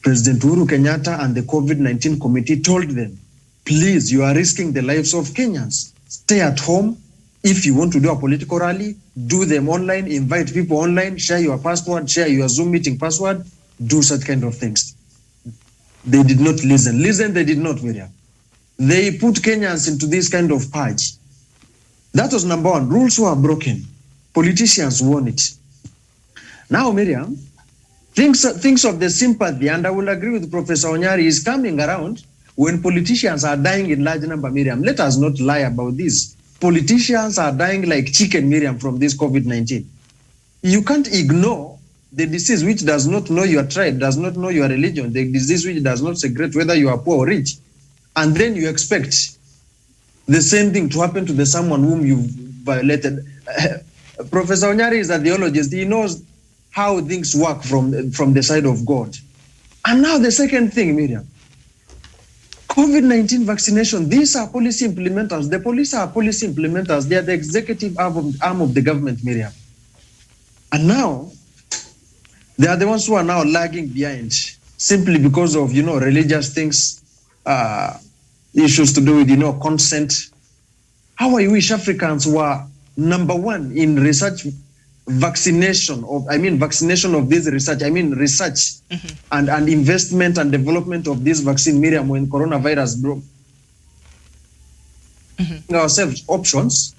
President Uhuru Kenyatta and the COVID-19 committee told them, please, you are risking the lives of Kenyans. Stay at home, If you want to do a political rally, do them online, invite people online, share your password, share your Zoom meeting password, do such kind of things. They did not listen. They did not, Miriam. They put Kenyans into this kind of purge. That was number one. Rules were broken. Politicians won it. Now, Miriam, things of the sympathy, and I will agree with Professor Onyari, is coming around when politicians are dying in large number, Miriam. Let us not lie about this. Politicians are dying like chicken, Miriam, from this COVID-19. You can't ignore the disease which does not know your tribe, does not know your religion, the disease which does not segregate whether you are poor or rich. And then you expect the same thing to happen to the someone whom you violated. Professor Onyari is a theologist. He knows how things work from the side of God. And now the second thing, Miriam, COVID-19 vaccination, these are policy implementers. The police are policy implementers. They are the executive arm of the government, Miriam. And now, they are the ones who are now lagging behind simply because of, religious things, issues to do with, consent. How I wish Africans were number one in research vaccination of this research, research and investment and development of this vaccine, Miriam, when coronavirus broke. Ourselves options,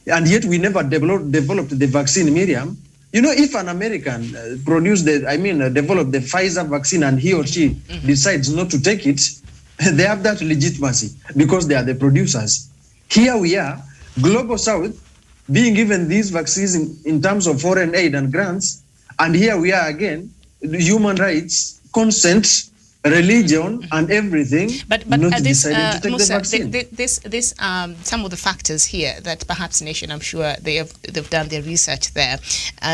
and yet we never developed the vaccine, Miriam. If an American developed the Pfizer vaccine and he or she decides not to take it, they have that legitimacy because they are the producers. Here we are, Global South, being given these vaccines in terms of foreign aid and grants, and here we are again, human rights, consent, religion, and everything. But not this, deciding to take Musa, the vaccine. some of the factors here that perhaps Nation, I'm sure they've done their research there.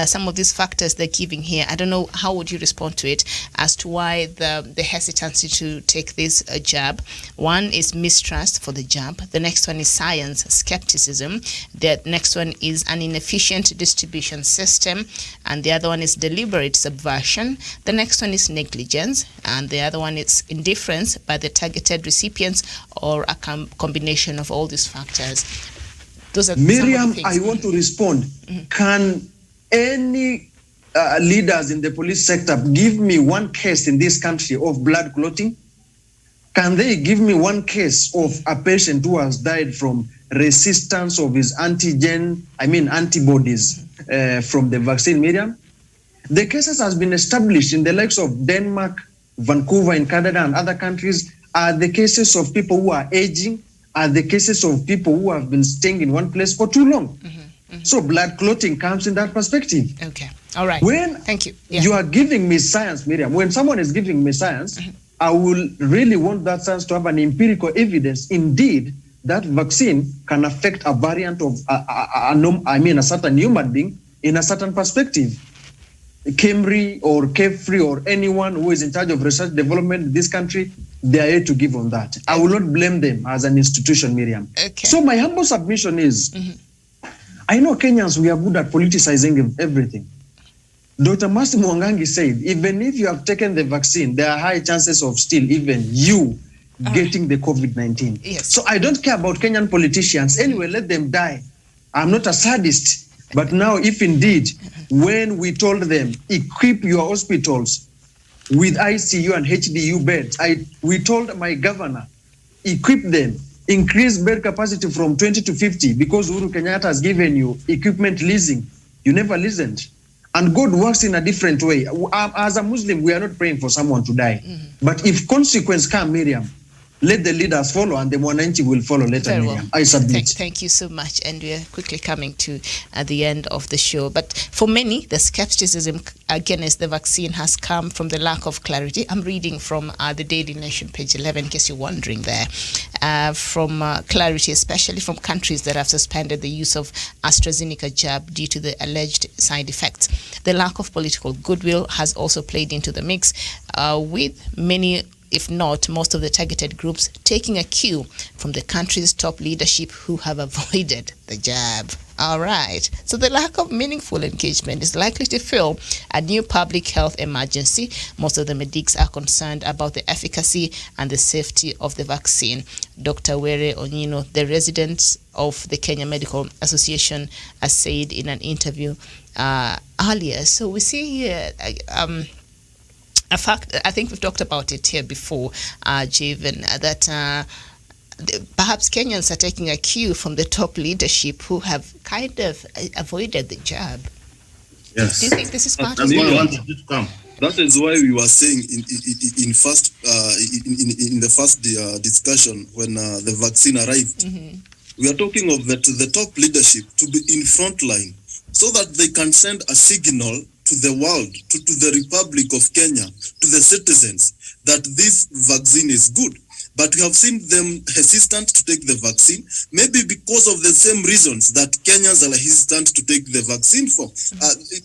Some of these factors they're giving here, I don't know, how would you respond to it as to why the hesitancy to take this jab? One is mistrust for the jab. The next one is science skepticism. The next one is an inefficient distribution system, and the other one is deliberate subversion. The next one is negligence, and the other one is indifference by the targeted recipients, or a combination of all these factors. Those are Miriam, I want to respond. Can any leaders in the police sector give me one case in this country of blood clotting? Can they give me one case of a patient who has died from resistance of his antibodies from the vaccine, Miriam? The cases has been established in the likes of Denmark, Vancouver in Canada, and other countries. Are the cases of people who are aging, are the cases of people who have been staying in one place for too long. So blood clotting comes in that perspective. Okay, all right. Thank you. Yeah. You are giving me science, Miriam. When someone is giving me science, I will really want that science to have an empirical evidence. Indeed, that vaccine can affect a variant of a certain human being in a certain perspective. KEMRI or KEFRI or anyone who is in charge of research development in this country, they are here to give on that. I will not blame them as an institution, Miriam. Okay. So my humble submission is, I know Kenyans, we are good at politicizing everything. Dr. Massimo Wangangi said, even if you have taken the vaccine, there are high chances of still even you getting the COVID-19. Yes. So I don't care about Kenyan politicians. Anyway, let them die. I'm not a sadist. But now, if indeed, when we told them, equip your hospitals with ICU and HDU beds, we told my governor, equip them, increase bed capacity from 20 to 50, because Uhuru Kenyatta has given you equipment leasing. You never listened. And God works in a different way. As a Muslim, we are not praying for someone to die. But if consequence come, Miriam, let the leaders follow, and the Mwananchi will follow later. Very Miriam. well. I submit. Thank you so much, and we are quickly coming to the end of the show. But for many, the skepticism against the vaccine has come from the lack of clarity. I'm reading from the Daily Nation, page 11, in case you're wondering there. From clarity, especially from countries that have suspended the use of AstraZeneca jab due to the alleged side effects. The lack of political goodwill has also played into the mix, with many, if not most of the targeted groups taking a cue from the country's top leadership who have avoided the jab. All right. So the lack of meaningful engagement is likely to fuel a new public health emergency. Most of the medics are concerned about the efficacy and the safety of the vaccine. Dr. Were Onyino, the resident of the Kenya Medical Association, has said in an interview earlier. So we see here a fact, I think we've talked about it here before, Javen, that perhaps Kenyans are taking a cue from the top leadership who have kind of avoided the jab. Yes. Do you think this is part That's of what I it? wanted to come. That is why we were saying in the first discussion when the vaccine arrived, we are talking of the top leadership to be in front line so that they can send a signal to the world, to the Republic of Kenya, to the citizens that this vaccine is good. But we have seen them hesitant to take the vaccine, maybe because of the same reasons that Kenyans are hesitant to take the vaccine for.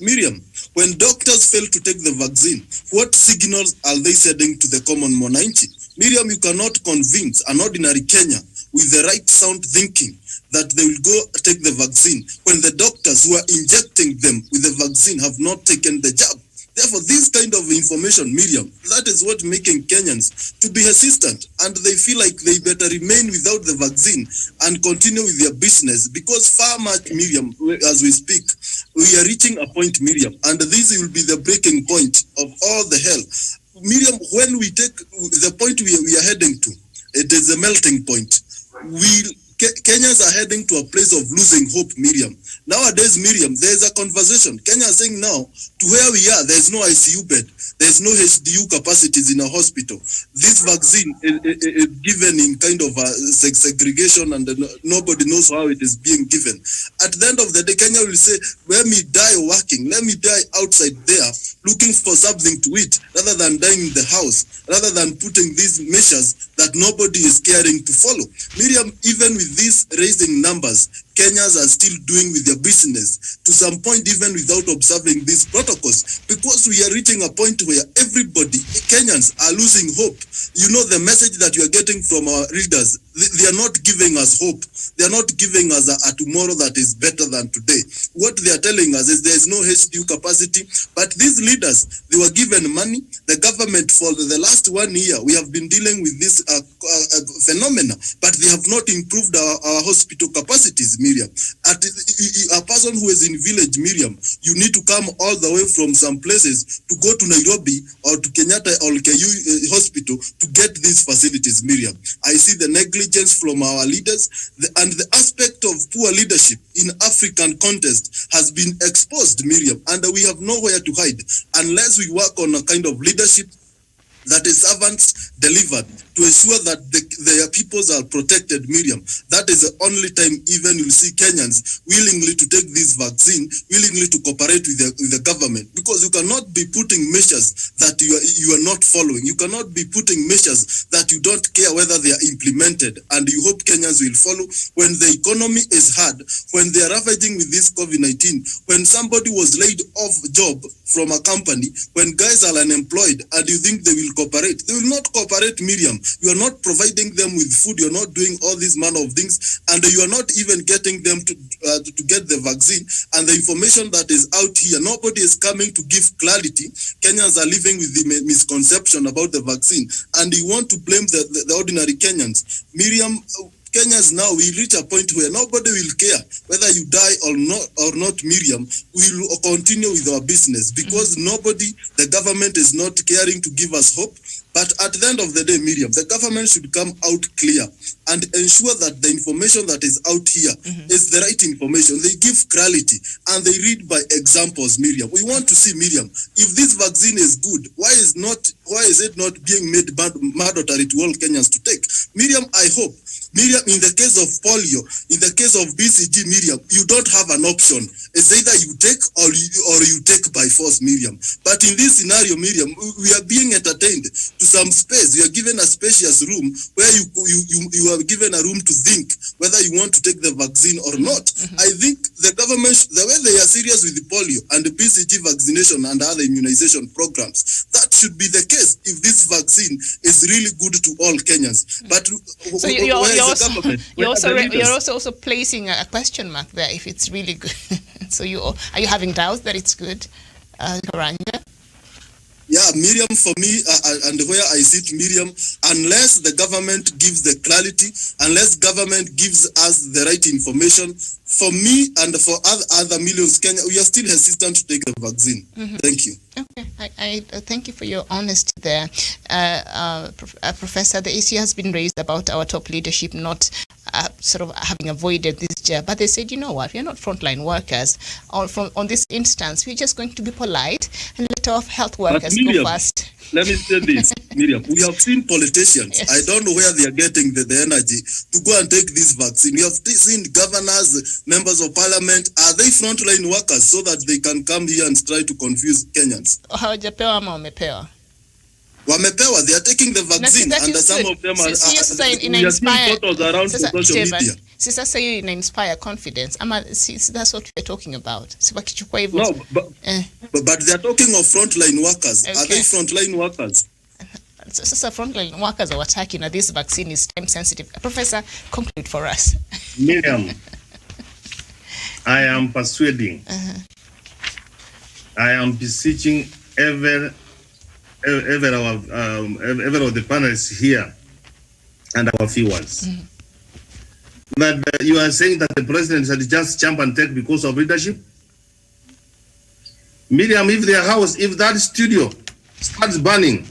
Miriam, when doctors fail to take the vaccine, what signals are they sending to the common mwananchi? Miriam, you cannot convince an ordinary Kenyan with the right sound thinking that they will go take the vaccine when the doctors who are injecting them with the vaccine have not taken the jab. Therefore, this kind of information, Miriam, that is what making Kenyans to be hesitant, and they feel like they better remain without the vaccine and continue with their business, because far much, Miriam, as we speak, we are reaching a point, Miriam, and this will be the breaking point of all the hell. Miriam, when we take the point we are heading to, it is a melting point. Kenyans are heading to a place of losing hope, Miriam. Nowadays, Miriam, there's a conversation. Kenya is saying now, to where we are, there's no ICU bed. There's no HDU capacities in a hospital. This vaccine is given in kind of a segregation, and nobody knows how it is being given. At the end of the day, Kenya will say, let me die working, let me die outside there, looking for something to eat, rather than dying in the house, rather than putting these measures that nobody is caring to follow. Miriam, even with these raising numbers, Kenyans are still doing with their business, to some point even without observing these protocols, because we are reaching a point where everybody, Kenyans, are losing hope. You know, the message that you are getting from our leaders, they are not giving us hope. They are not giving us a tomorrow that is better than today. What they are telling us is there is no HDU capacity, but these leaders, they were given money. The government, for the last 1 year, we have been dealing with this phenomena, but they have not improved our hospital capacities, Miriam. A person who is in village, Miriam, you need to come all the way from some places to go to Nairobi or to Kenyatta or KU hospital to get these facilities, Miriam. I see the negligence from our leaders, and the aspect of poor leadership in African context has been exposed, Miriam, and we have nowhere to hide unless we work on a kind of leadership that is servants delivered to ensure that their peoples are protected, Miriam. That is the only time even you'll see Kenyans willingly to take this vaccine, willingly to cooperate with the government, because you cannot be putting measures that you are not following. You cannot be putting measures that you don't care whether they are implemented, and you hope Kenyans will follow when the economy is hard, when they are ravaging with this COVID-19, when somebody was laid off job from a company, when guys are unemployed, and you think they will cooperate. They will not cooperate, Miriam. You are not providing them with food. You are not doing all these manner of things, and you are not even getting them to get the vaccine. And the information that is out here, nobody is coming to give clarity. Kenyans are living with the misconception about the vaccine, and you want to blame the ordinary Kenyans. Miriam, Kenyans now will reach a point where nobody will care whether you die or not, Miriam. We will continue with our business because nobody, the government is not caring to give us hope. But at the end of the day, Miriam, the government should come out clear and ensure that the information that is out here is the right information. They give clarity and they read by examples, Miriam. We want to see, Miriam, if this vaccine is good, why is it not being made mandatory to all Kenyans to take? Miriam, I hope, Miriam, in the case of polio, in the case of BCG, Miriam, you don't have an option. It's either you take or you take by force, Miriam. But in this scenario, Miriam, we are being entertained. to some space. You are given a spacious room where you are given a room to think whether you want to take the vaccine or not. I think the government, the way they are serious with the polio and the BCG vaccination and other immunization programs, that should be the case if this vaccine is really good to all Kenyans. But so you're also placing a question mark there if it's really good. So are you having doubts that it's good, Karanja? Yeah, Miriam, for me, and where I sit, Miriam, unless the government gives the clarity, unless government gives us the right information, for me and for other millions Kenya, we are still hesitant to take the vaccine. Thank you. Okay, I thank you for your honesty there. Professor, the issue has been raised about our top leadership not sort of having avoided this jab, but they said, you know what, we're not frontline workers. On this instance, we're just going to be polite and let our health workers go first. Let me say this, Miriam. We have seen politicians. Yes. I don't know where they are getting the energy to go and take this vaccine. We have seen governors, members of parliament. Are they frontline workers so that they can come here and try to confuse Kenyans? Hawajapewa ama wamepewa? Wamepewa, they are taking the vaccine, and some of them are seeing photos around social media. Sasa hiyo ina inspire confidence. Ama that's what we're talking about. Si wakichukua hivyo. No, but they are talking of frontline workers. Okay. Are they frontline workers? Sasa frontline workers are attacking that this vaccine is time sensitive. Professor, conclude for us. Miriam, I am persuading. I am beseeching every of the panelists here and our viewers. That you are saying that the president had just jump and take because of leadership. Miriam, if their house, if that studio starts burning,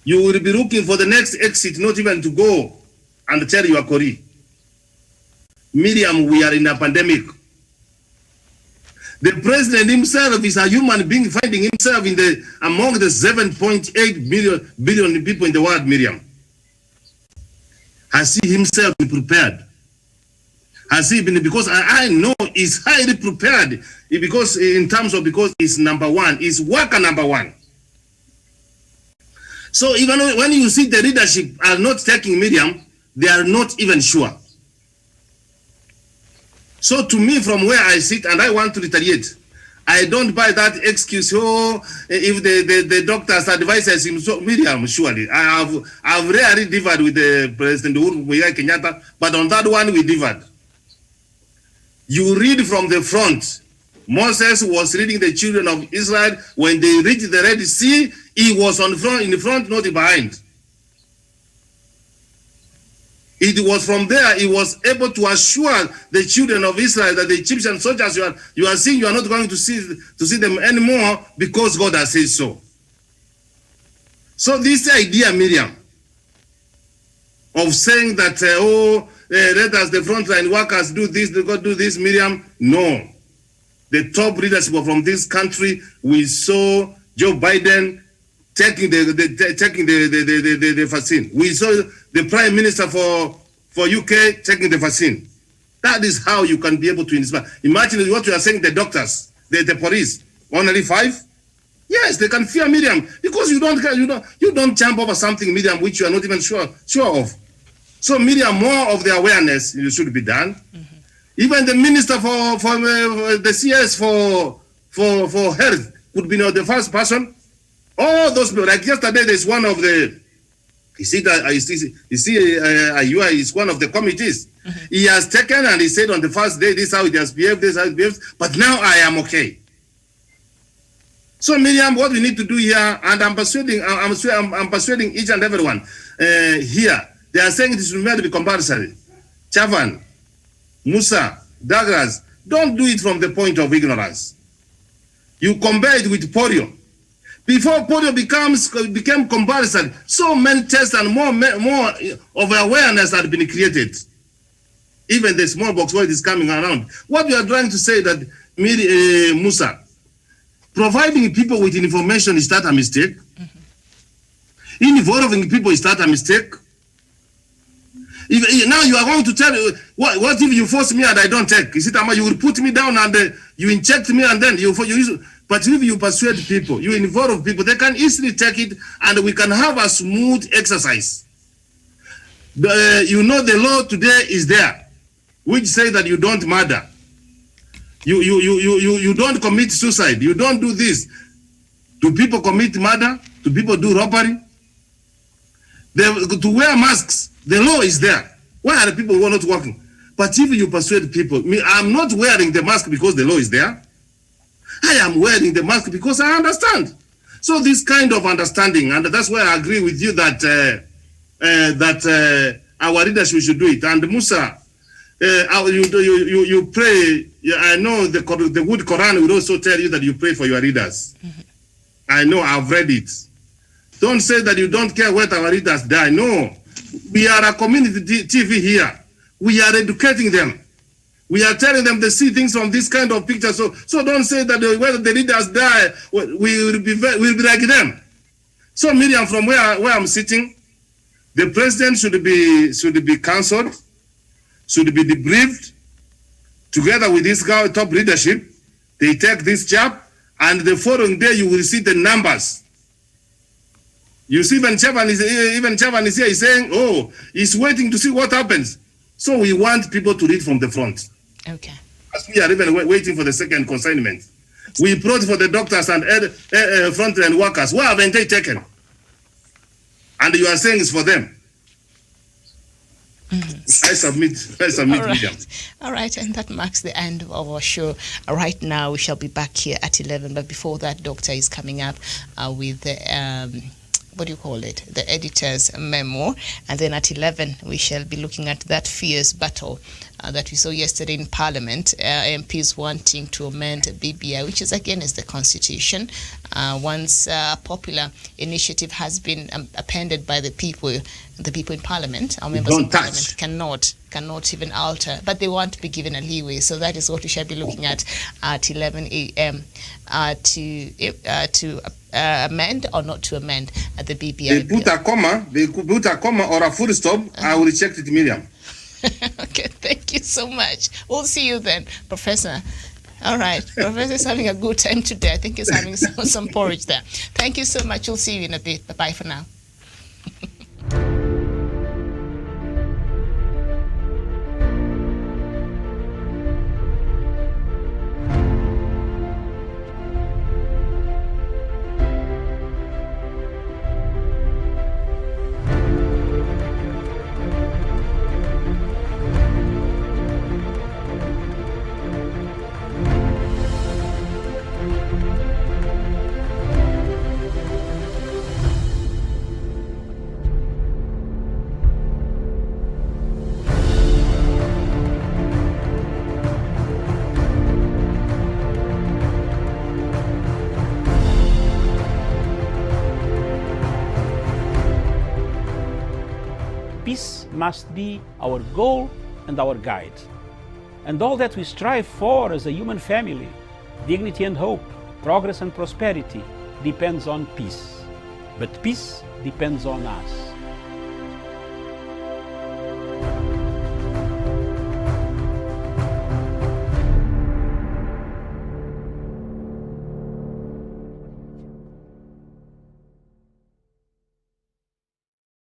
you will be looking for the next exit, not even to go and tell your colleague. Miriam, we are in a pandemic. The president himself is a human being finding himself among the 7.8 billion people in the world, Miriam. Has he himself been prepared? Has he been, because I know he's highly prepared because he's number one, he's worker number one. So even when you see the leadership are not taking Miriam, they are not even sure. So to me, from where I sit, and I want to retaliate, I don't buy that excuse. If the doctors advises him, so Miriam, surely I've rarely differed with the President Uhuru Kenyatta, but on that one we differed. You read from the front. Moses was leading the children of Israel when they reached the Red Sea. He was in the front, not behind. It was from there he was able to assure the children of Israel that the Egyptian soldiers you are seeing, you are not going to see them anymore because God has said so. So this idea, Miriam, of saying that let us the frontline workers do this, they got do this, Miriam, no. The top leadership from this country, we saw Joe Biden taking the vaccine. We saw the Prime Minister for UK taking the vaccine. That is how you can be able to inspire. Imagine what you are saying, the doctors, the police, only 5? Yes, they can fear Miriam because you don't jump over something, Miriam, which you are not even sure of. So Miriam, more of the awareness should be done. Even the minister for the CS for health could be the first person. All those people, like yesterday, there's one of the, UI is one of the committees. He has taken and he said on the first day, this is how it has behaved, this is how it behaves, but now I am okay. So Miriam, what we need to do here, and I'm persuading each and everyone here, they are saying it should be compulsory. Chavan, Musa, Douglas, don't do it from the point of ignorance. You compare it with polio. Before polio became compulsory, so many tests and more of awareness had been created. Even the smallpox word is coming around. What we are trying to say that, Musa, providing people with information is that a mistake? Involving people is that a mistake? Now you are going to tell me, what if you force me and I don't take? Is it you will put me down and you inject me and then you But if you persuade people, you involve people, they can easily take it, and we can have a smooth exercise. You know, the law today is there, which say that you don't murder, you don't commit suicide, you don't do this. Do people commit murder? Do people do robbery? To wear masks, the law is there. Why are the people who are not working? But if you persuade people, I'm not wearing the mask because the law is there. I am wearing the mask because I understand. So this kind of understanding, and that's why I agree with you that our leadership should do it. And Musa, you pray. I know the good Quran will also tell you that you pray for your leaders. Mm-hmm. I know, I've read it. Don't say that you don't care whether our leaders die. No, we are a community TV here. We are educating them. We are telling them they see things from this kind of picture. So don't say that whether the leaders die, we'll be like them. So Miriam, from where I'm sitting, the president should be cancelled, should be debriefed, together with this top leadership. They take this chap, and the following day you will see the numbers. You see, even Chavan is here, he's saying, oh, he's waiting to see what happens. So we want people to read from the front. Okay. As we are even waiting for the second consignment. We brought for the doctors and frontline workers. What haven't they taken? And you are saying it's for them. Mm-hmm. I submit, All right. William. All right, and that marks the end of our show. Right now, we shall be back here at 11, but before that, Doctor is coming up with the what do you call it? The editor's memo. And then at 11, we shall be looking at that fierce battle that we saw yesterday in Parliament. MPs wanting to amend BBI, which is against the Constitution. Once a popular initiative has been appended by the people in Parliament, our members of Parliament cannot even alter, but they want to be given a leeway. So that is what we shall be looking at 11 a.m. to amend or not to amend the BBI. They could put a comma or a full stop. I will check it, Miriam. Okay, thank you so much. We'll see you then, Professor. All right, Professor is having a good time today. I think he's having some porridge there. Thank you so much. We'll see you in a bit. Bye-bye for now. Peace must be our goal and our guide. And all that we strive for as a human family, dignity and hope, progress and prosperity, depends on peace. But peace depends on us.